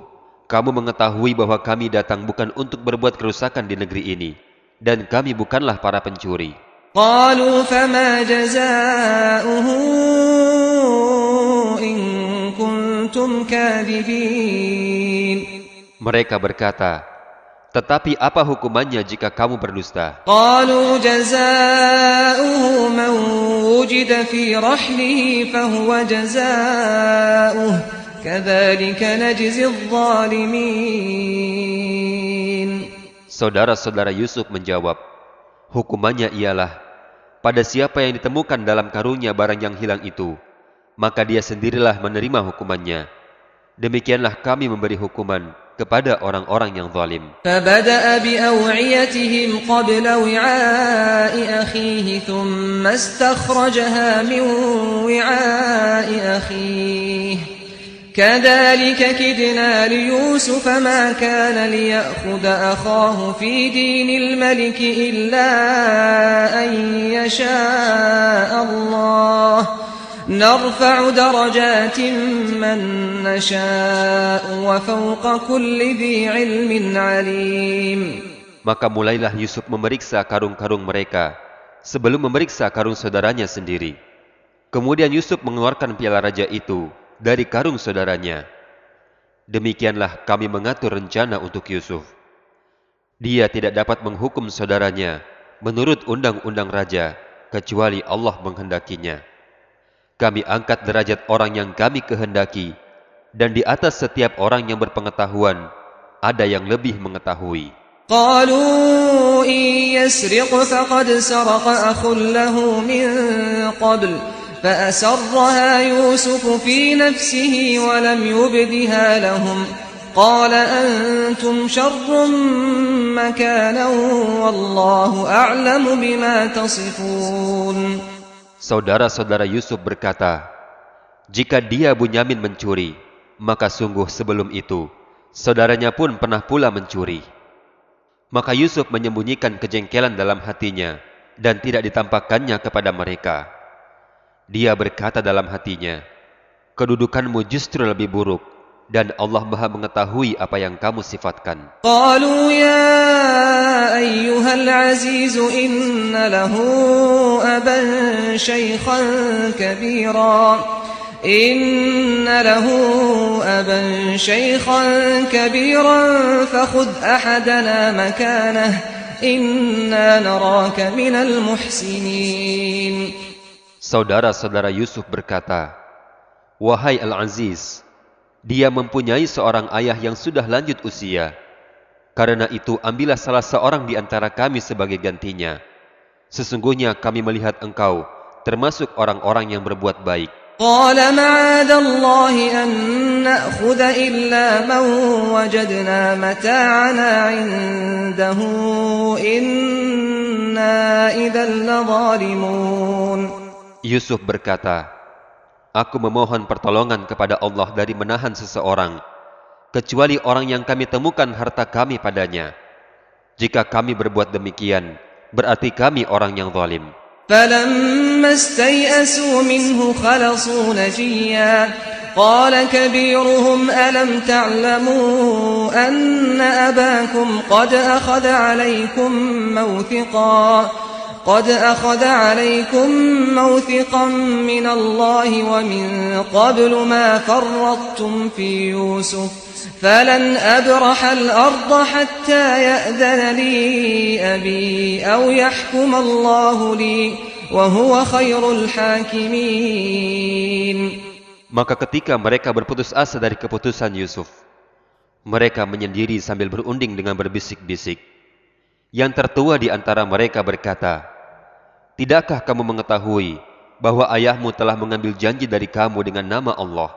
kamu mengetahui bahwa kami datang bukan untuk berbuat kerusakan di negeri ini, dan kami bukanlah para pencuri. قالوا فما جزاؤه إن كنتم كاذبين. Mereka berkata, tetapi apa hukumannya jika kamu berdusta? قالوا جزاؤه من وجد في رحله فهو جزاؤه كذلك نجزي الظالمين. Saudara-saudara Yusuf menjawab, hukumannya ialah pada siapa yang ditemukan dalam karungnya barang yang hilang itu, maka dia sendirilah menerima hukumannya. Demikianlah kami memberi hukuman kepada orang-orang yang zalim. فبدأ بأوعيتهم قبل وعاء أخيه ثم استخرجها من وعاء أخيه كذلك كدنا ليوسف ما كان ليأخذ أخاه في دين الملك إلا أن يشاء الله نرفع درجات من نشاء وفوق كل ذي علم عليم. Maka mulailah Yusuf memeriksa karung-karung mereka sebelum memeriksa karung saudaranya sendiri. Kemudian Yusuf mengeluarkan piala raja itu dari karung saudaranya. Demikianlah kami mengatur rencana untuk Yusuf. Dia tidak dapat menghukum saudaranya menurut undang-undang raja, kecuali Allah menghendakinya. Kami angkat derajat orang yang kami kehendaki, dan di atas setiap orang yang berpengetahuan, ada yang lebih mengetahui. قالوا إن يسرق فقد سرق أخ له من قبل فأسرها يوسف في نفسه ولم يبدها لهم قال أنتم شر مكانا والله أعلم بما تصفون. Saudara-saudara Yusuf berkata, jika dia Bunyamin mencuri, maka sungguh sebelum itu, saudaranya pun pernah pula mencuri. Maka Yusuf menyembunyikan kejengkelan dalam hatinya dan tidak ditampakkannya kepada mereka. Dia berkata dalam hatinya, kedudukanmu justru lebih buruk, dan Allah Maha mengetahui apa yang kamu sifatkan. قالوا يا أيها العزيز إن له أبا شيخا كبيرا فخذ أحدنا مكانه إنا نراك من المحسنين. Saudara-saudara Yusuf berkata, wahai Al-Aziz, dia mempunyai seorang ayah yang sudah lanjut usia. Karena itu ambillah salah seorang di antara kami sebagai gantinya. Sesungguhnya kami melihat engkau termasuk orang-orang yang berbuat baik. قال معاذ الله أن نأخذ إلا من وجدنا متاعنا عنده إنا إذا لظالمون. Yusuf berkata, aku memohon pertolongan kepada Allah dari menahan seseorang, kecuali orang yang kami temukan harta kami padanya. Jika kami berbuat demikian, berarti kami orang yang zalim. فلما استيئسوا منه خلصوا نجيا قال كبيرهم ألم تعلموا أن أباكم قد أخذ عليكم موثقا من الله ومن قبل ما فرطتم في يوسف فلن أبرح الأرض حتى يأذن لي أبي أو يحكم الله لي وهو خير الحاكمين. Maka ketika mereka berputus asa dari keputusan Yusuf, mereka menyendiri sambil berunding dengan berbisik-bisik. Yang tertua di antara mereka berkata, tidakkah kamu mengetahui bahwa ayahmu telah mengambil janji dari kamu dengan nama Allah,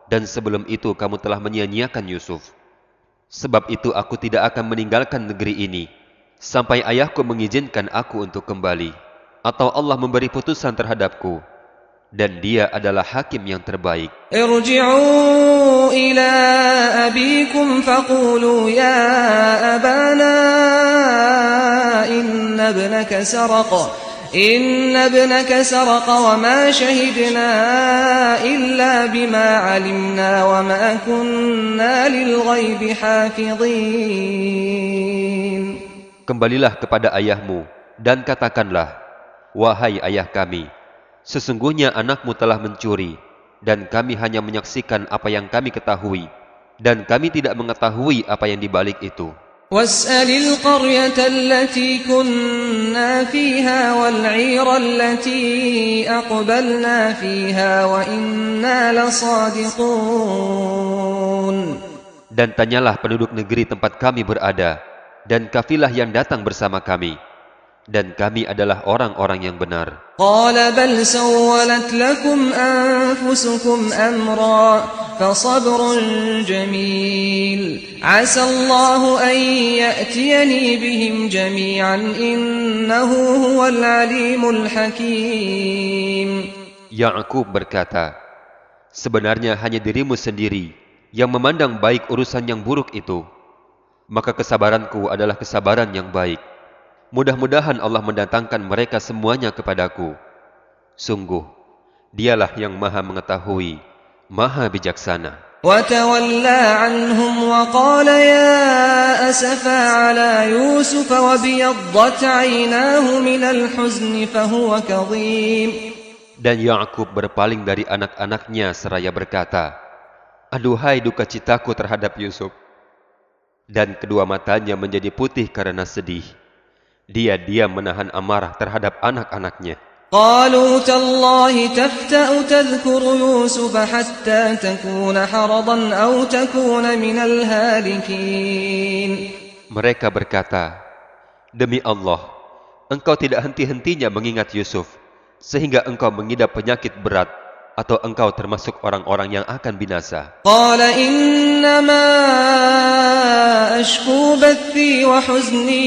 dan sebelum itu kamu telah menyia-nyiakan Yusuf. Sebab itu aku tidak akan meninggalkan negeri ini sampai ayahku mengizinkan aku untuk kembali. atau Allah memberi putusan terhadapku, dan Dia adalah hakim yang terbaik. ارجعوا إلى أبيكم فقولوا يا أبانا إن ابنك سرق وما شهدنا إلا بما علمنا وما كنا للغيب حافظين. Kembalilah kepada ayahmu dan katakanlah, wahai ayah kami, sesungguhnya anakmu telah mencuri, dan kami hanya menyaksikan apa yang kami ketahui, dan kami tidak mengetahui apa yang dibalik itu. واسأل القرية التي كنا فيها والعير التي أقبلنا فيها وإنا لصادقون. Dan tanyalah penduduk negeri tempat kami berada, dan kafilah yang datang bersama kami, dan kami adalah orang-orang yang benar. قال بل سولت لكم أنفسكم أمرا فصبر جميل عسى الله أن يأتيني بهم جميعا إنه هو العليم الحكيم. Ya'qub berkata, sebenarnya hanya dirimu sendiri yang memandang baik urusan yang buruk itu, maka kesabaranku adalah kesabaran yang baik. Mudah-mudahan Allah mendatangkan mereka semuanya kepadaku. Sungguh, Dialah yang Maha Mengetahui, Maha Bijaksana. وتولى عنهم وقال يا أسفا على يوسف وابيضت عيناه من الحزن فهو كظيم. Dan Ya'qub berpaling dari anak-anaknya seraya berkata, aduhai duka citaku terhadap Yusuf. Dan kedua matanya menjadi putih karena sedih. Dia diam menahan amarah terhadap anak-anaknya. قالوا تالله تفتأ تذكر يوسف حتى تكون حرضا أو تكون من الهالكين. Mereka berkata, demi Allah, engkau tidak henti-hentinya mengingat Yusuf, sehingga engkau mengidap penyakit berat, atau engkau termasuk orang-orang yang akan binasa. قال إنما أشكو بثي وحزني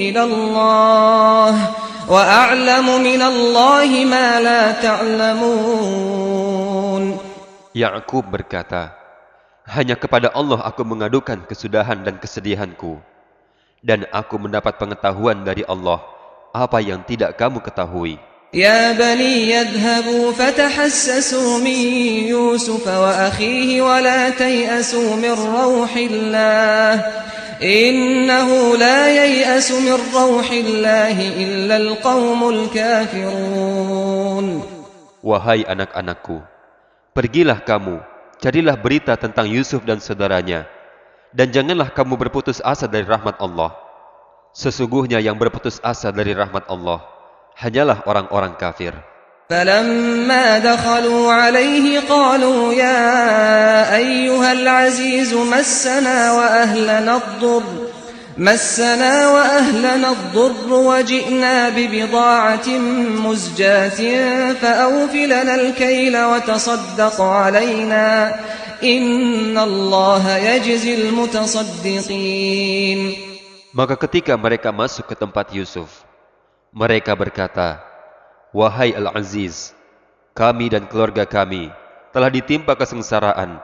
إلى الله وأعلم من الله ما لا تعلمون. Ya'qub berkata, hanya kepada Allah aku mengadukan kesudahan dan kesedihanku, dan aku mendapat pengetahuan dari Allah apa yang tidak kamu ketahui. يا بني يذهبوا فتحسسوا من يوسف وأخيه ولا تيأسوا من روح الله إنه لا ييأس من روح الله إلا القوم الكافرون. Wahai anak-anakku, pergilah kamu, carilah berita tentang Yusuf dan saudaranya, dan janganlah kamu berputus asa dari rahmat Allah. Sesungguhnya yang berputus asa dari rahmat Allah hanyalah orang-orang kafir. فلما دخلوا عليه قالوا يا أيها العزيز مسنا وأهلنا الضر وجئنا ببضاعة مزجاة فأوف لنا الكيل وتصدق علينا إن الله يجزي المتصدقين. Maka ketika mereka masuk ke tempat Yusuf, mereka berkata, wahai Al-Aziz, kami dan keluarga kami telah ditimpa kesengsaraan,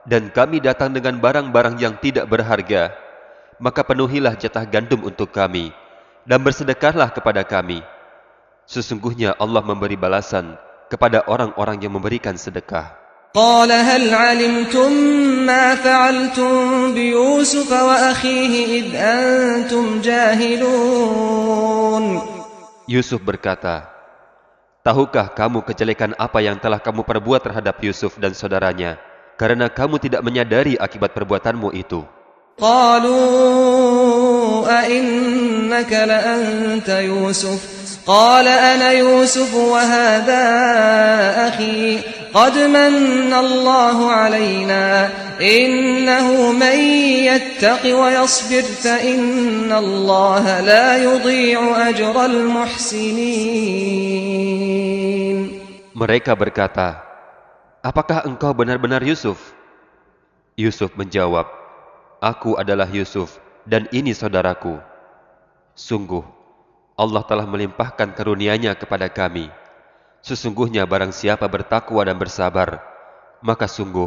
dan kami datang dengan barang-barang yang tidak berharga. Maka penuhilah jatah gandum untuk kami, dan bersedekahlah kepada kami. Sesungguhnya Allah memberi balasan kepada orang-orang yang memberikan sedekah. قال هل علمتم ما فعلتم بيوسف وأخيه إذ أنتم جاهلون. Yusuf berkata, tahukah kamu kejelekan apa yang telah kamu perbuat terhadap Yusuf dan saudaranya, karena kamu tidak menyadari akibat perbuatanmu itu? قالوا أئنك لأنت يوسف قال أنا يوسف وهذا أخي قد من الله علينا إنه من يتق ويصبر فإن الله لا يضيع أجر المحسنين. Mereka berkata, apakah engkau benar-benar Yusuf? Yusuf menjawab, aku adalah Yusuf, dan ini saudaraku. Sungguh, Allah telah melimpahkan karunia-Nya kepada kami. Sesungguhnya barang siapa bertakwa dan bersabar, maka sungguh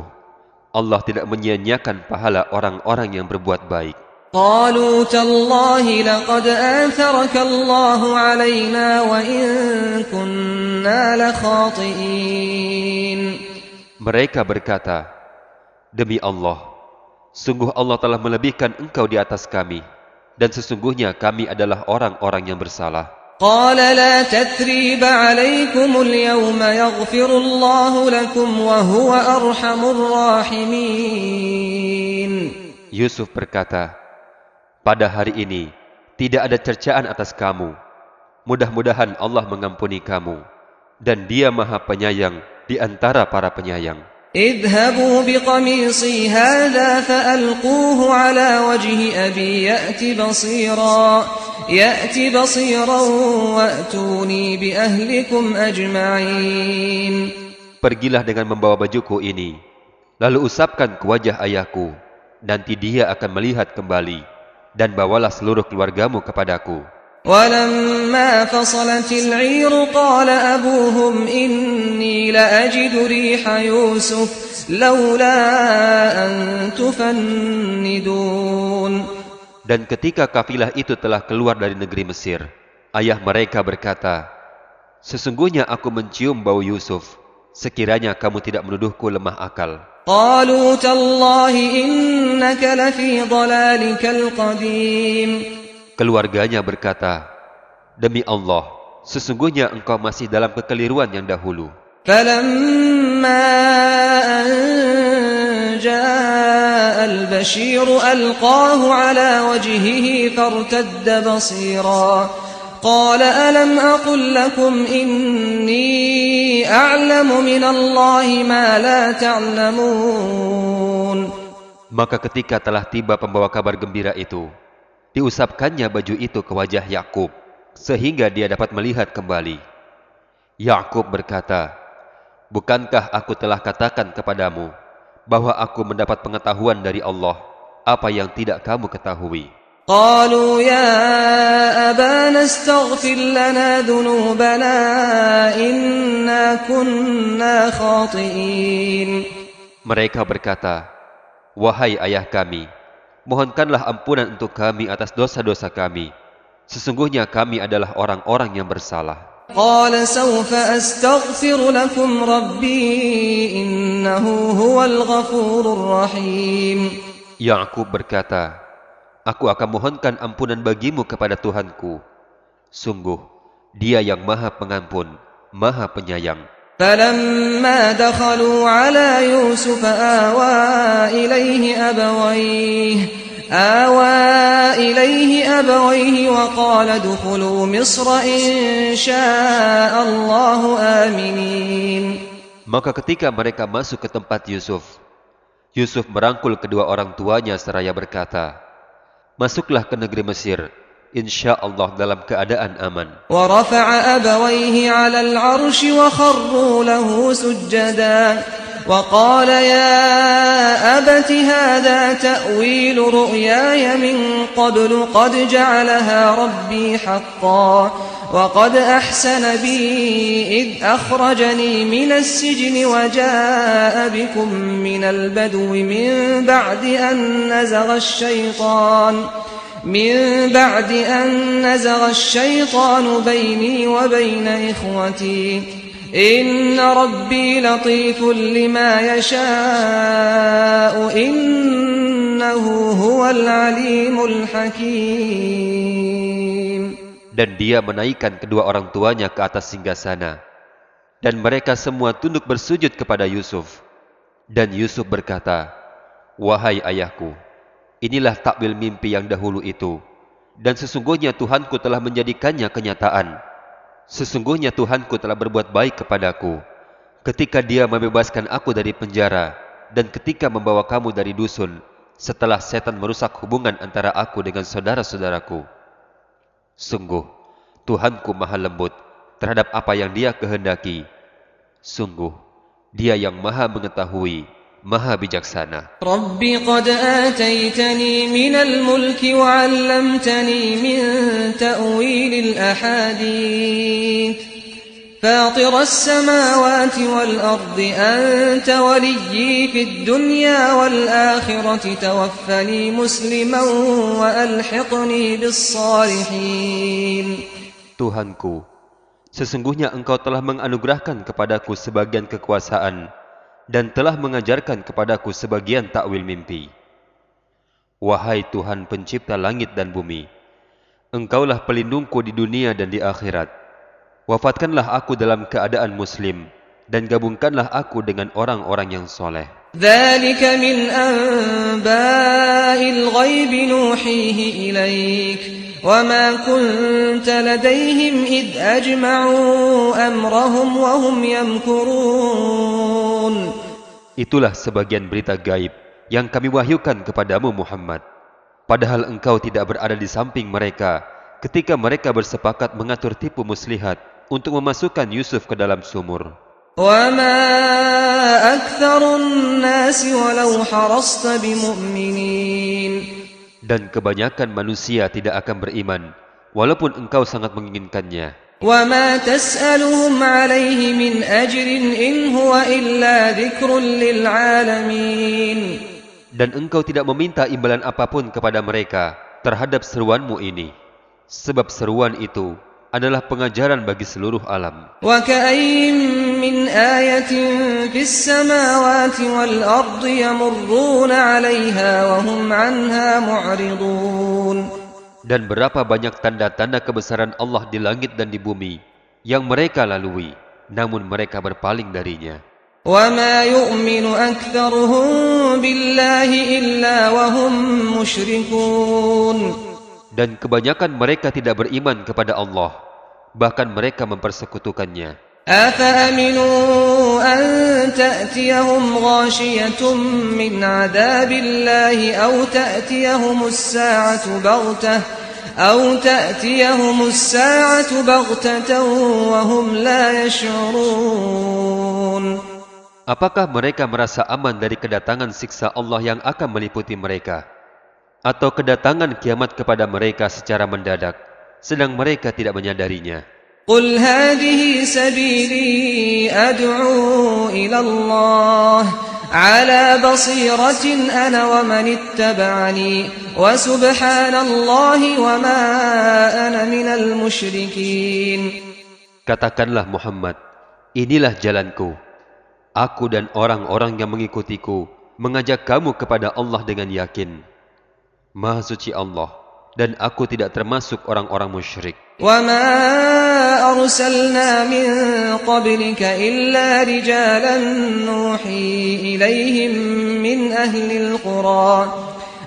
Allah tidak menyia-nyiakan pahala orang-orang yang berbuat baik. قالوا تالله لقد آثرك الله علينا وإن كنا لخاطئين. Mereka berkata, demi Allah, sungguh Allah telah melebihkan engkau di atas kami, dan sesungguhnya kami adalah orang-orang yang bersalah. قال لا تثريب عليكم اليوم يغفر الله لكم وهو أرحم الراحمين. Yusuf berkata, pada hari ini tidak ada cercaan atas kamu. Mudah-mudahan Allah mengampuni kamu, dan Dia Maha Penyayang di antara para penyayang. اذهبوا بقميصي هذا فألقوه على وجه أبي يأت بصيرا وأتوني بأهلكم أجمعين. Pergilah dengan membawa bajuku ini, lalu usapkan ke wajah ayahku, nanti dia akan melihat kembali, dan bawalah seluruh keluargamu kepadaku. ولما فصلت العير قال أبوهم إني لأجد ريح يوسف لولا أن تفندون. Dan ketika kafilah itu telah keluar dari negeri Mesir, ayah mereka berkata, sesungguhnya aku mencium bau Yusuf, sekiranya kamu tidak menuduhku lemah akal. قالوا تالله إنك لفي ضلالك القديم. Keluarganya berkata, demi Allah, sesungguhnya engkau masih dalam kekeliruan yang dahulu. فلما أن جاء البشير ألقاه على وجهه فارتد بصيرا قال ألم أقل لكم إني أعلم من الله ما لا تعلمون. Maka ketika telah tiba pembawa kabar gembira itu, diusapkannya baju itu ke wajah Yakub, sehingga dia dapat melihat kembali. Yakub berkata, bukankah aku telah katakan kepadamu bahwa aku mendapat pengetahuan dari Allah apa yang tidak kamu ketahui? قالوا يا أبانا استغفر لنا ذنوبنا إنا كنا خاطئين. Mereka berkata, wahai ayah kami, mohonkanlah ampunan untuk kami atas dosa-dosa kami. Sesungguhnya kami adalah orang-orang yang bersalah. قال سوف أستغفر لكم ربي إنه هو الغفور الرحيم. Yakub berkata, aku akan mohonkan ampunan bagimu kepada Tuhanku. Sungguh, Dia yang Maha Pengampun, Maha Penyayang. فلما دخلوا على يوسف آوى إليه أبويه وقال ادخلوا مصر إن شاء الله آمنين. Maka ketika mereka masuk ke tempat Yusuf, Yusuf merangkul kedua orang tuanya seraya berkata, masuklah ke negeri Mesir, insya Allah dalam keadaan aman. ورفع أبويه على العرش وخروا له سجدا وقال يا أبت هذا تأويل رؤياي من قبل قد جعلها ربي حقا وقد أحسن بي إذ أخرجني من السجن وجاء بكم من البدو من بعد أن نزغ الشيطان بيني وبين إخوتي إن ربي لطيف لما يشاء إنه هو العليم الحكيم. Dan dia menaikkan kedua orang tuanya ke atas singgasana, dan mereka semua tunduk bersujud kepada Yusuf. Dan Yusuf berkata, wahai ayahku, inilah takwil mimpi yang dahulu itu, dan sesungguhnya Tuhanku telah menjadikannya kenyataan. Sesungguhnya Tuhanku telah berbuat baik kepadaku ketika Dia membebaskan aku dari penjara dan ketika membawa kamu dari dusun setelah setan merusak hubungan antara aku dengan saudara-saudaraku. Sungguh, Tuhanku maha lembut terhadap apa yang Dia kehendaki. Sungguh, Dia yang maha mengetahui Maha Bijaksana. رب قد آتيتني من الملك وعلمتني من تأويل الأحاديث فاطر السماوات والأرض أنت وليي في الدنيا والآخرة توفني مسلما وألحقني بالصالحين. Tuhanku, sesungguhnya Engkau telah menganugerahkan kepadaku sebagian kekuasaan dan telah mengajarkan kepadaku sebagian takwil mimpi. Wahai Tuhan pencipta langit dan bumi, Engkaulah pelindungku di dunia dan di akhirat. Wafatkanlah aku dalam keadaan muslim dan gabungkanlah aku dengan orang-orang yang soleh. ذلك من أنباء الغيب نوحيه إليك وما كنت لديهم إذ أجمعوا أمرهم وهم يمكرون. Itulah sebagian berita gaib yang kami wahyukan kepadamu Muhammad. Padahal engkau tidak berada di samping mereka ketika mereka bersepakat mengatur tipu muslihat untuk memasukkan Yusuf ke dalam sumur. وَمَا أَكْثَرُ النَّاسِ وَلَوْ حَرَصْتَ بِمُؤْمِنِينَ. Dan kebanyakan manusia tidak akan beriman walaupun engkau sangat menginginkannya. وَمَا تَسْأَلُهُمْ عَلَيْهِ مِنْ أَجْرٍ إِنْ هُوَ إِلَّا ذِكْرٌ لِلْعَالَمِينَ. Dan engkau tidak meminta imbalan apapun kepada mereka terhadap seruanmu ini, sebab seruan itu adalah pengajaran bagi seluruh alam. وَكَأَيٍّ مِّنْ آيَةٍ فِي السَّمَاوَاتِ وَالْأَرْضِ يَمُرُّونَ عَلَيْهَا وَهُمْ عَنْهَا مُعْرِضُونَ. Dan berapa banyak tanda-tanda kebesaran Allah di langit dan di bumi yang mereka lalui, namun mereka berpaling darinya. وَمَا يُؤْمِنُ أَكْثَرُهُم بِاللَّهِ إِلَّا وَهُم مُّشْرِكُونَ. Dan kebanyakan mereka tidak beriman kepada Allah, bahkan mereka mempersekutukannya. أَفَأَمِنُوا أَن تَأْتِيَهُمْ غَاشِيَةٌ مِّنْ عَذَابِ اللَّهِ أَوْ تَأْتِيَهُمُ السَّاعَةُ بَغْتَةً وَهُمْ لَا يَشْعُرُونَ. Apakah mereka merasa aman dari kedatangan siksa Allah yang akan meliputi mereka, atau kedatangan kiamat kepada mereka secara mendadak, sedang mereka tidak menyadarinya? قُلْ هَٰذِهِ سَبِيلِي أَدْعُو إِلَى اللَّهِ عَلَى بَصِيرَةٍ أَنَا وَمَنِ اتَّبَعَنِي وَسُبْحَانَ اللَّهِ وَمَا أَنَا مِنَ الْمُشْرِكِينَ. Katakanlah Muhammad, inilah jalanku. Aku dan orang-orang yang mengikutiku mengajak kamu kepada Allah dengan yakin. Maha suci Allah, dan aku tidak termasuk orang-orang musyrik. وَمَا أَرْسَلْنَا مِن قَبْلِكَ إِلَّا رِجَالًا نُّوحِي إِلَيْهِم مِّنْ أَهْلِ الْقُرَىٰ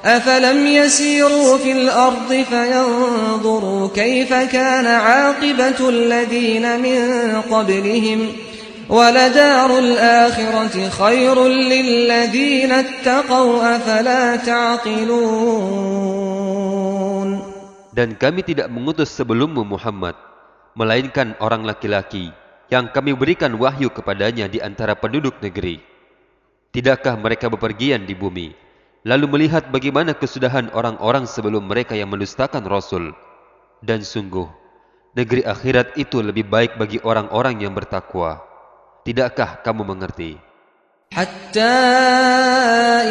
أَفَلَمْ يَسِيرُوا فِي الْأَرْضِ فَيَنظُرُوا كَيْفَ كَانَ عَاقِبَةُ الَّذِينَ مِن قَبْلِهِمْ وَلَدَارُ الْآخِرَةِ خَيْرٌ لِّلَّذِينَ اتَّقَوْا أَفَلَا تَعْقِلُونَ. Dan kami tidak mengutus sebelummu Muhammad, melainkan orang laki-laki yang kami berikan wahyu kepadanya di antara penduduk negeri. Tidakkah mereka bepergian di bumi, lalu melihat bagaimana kesudahan orang-orang sebelum mereka yang mendustakan Rasul? Dan sungguh, negeri akhirat itu lebih baik bagi orang-orang yang bertakwa. Tidakkah kamu mengerti? حتى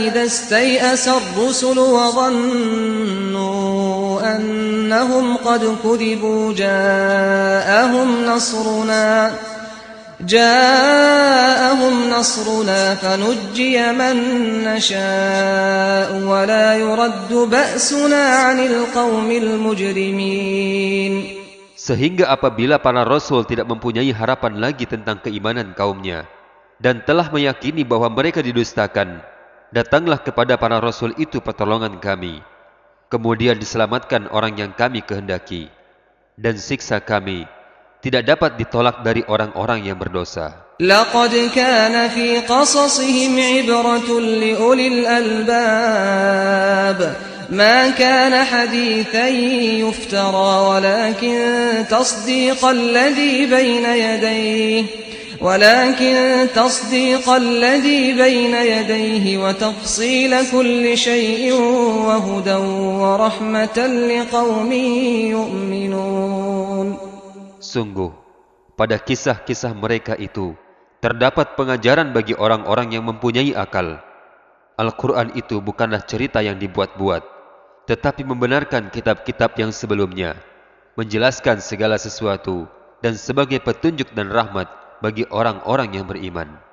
إذا استيأس الرسل وظنوا أنهم قد كذبوا جاءهم نصرنا فنجي من نشاء ولا يرد بأسنا عن القوم المجرمين. Sehingga apabila para rasul tidak mempunyai harapan lagi tentang keimanan kaumnya dan telah meyakini bahwa mereka didustakan, datanglah kepada para rasul itu pertolongan kami. Kemudian diselamatkan orang yang kami kehendaki, dan siksa kami tidak dapat ditolak dari orang-orang yang berdosa. لقد كان في قصصهم عبرة لأولي الألباب ما كان حديثا يفترى ولكن تصديق الذي بين يديه ولكن تصديق الذي بين يديه وتفصيل كل شيء وهدى ورحمة لقوم يؤمنون. Sungguh, pada kisah-kisah mereka itu terdapat pengajaran bagi orang-orang yang mempunyai akal. Al-Quran itu bukanlah cerita yang dibuat-buat, tetapi membenarkan kitab-kitab yang sebelumnya, menjelaskan segala sesuatu, dan sebagai petunjuk dan rahmat bagi orang-orang yang beriman.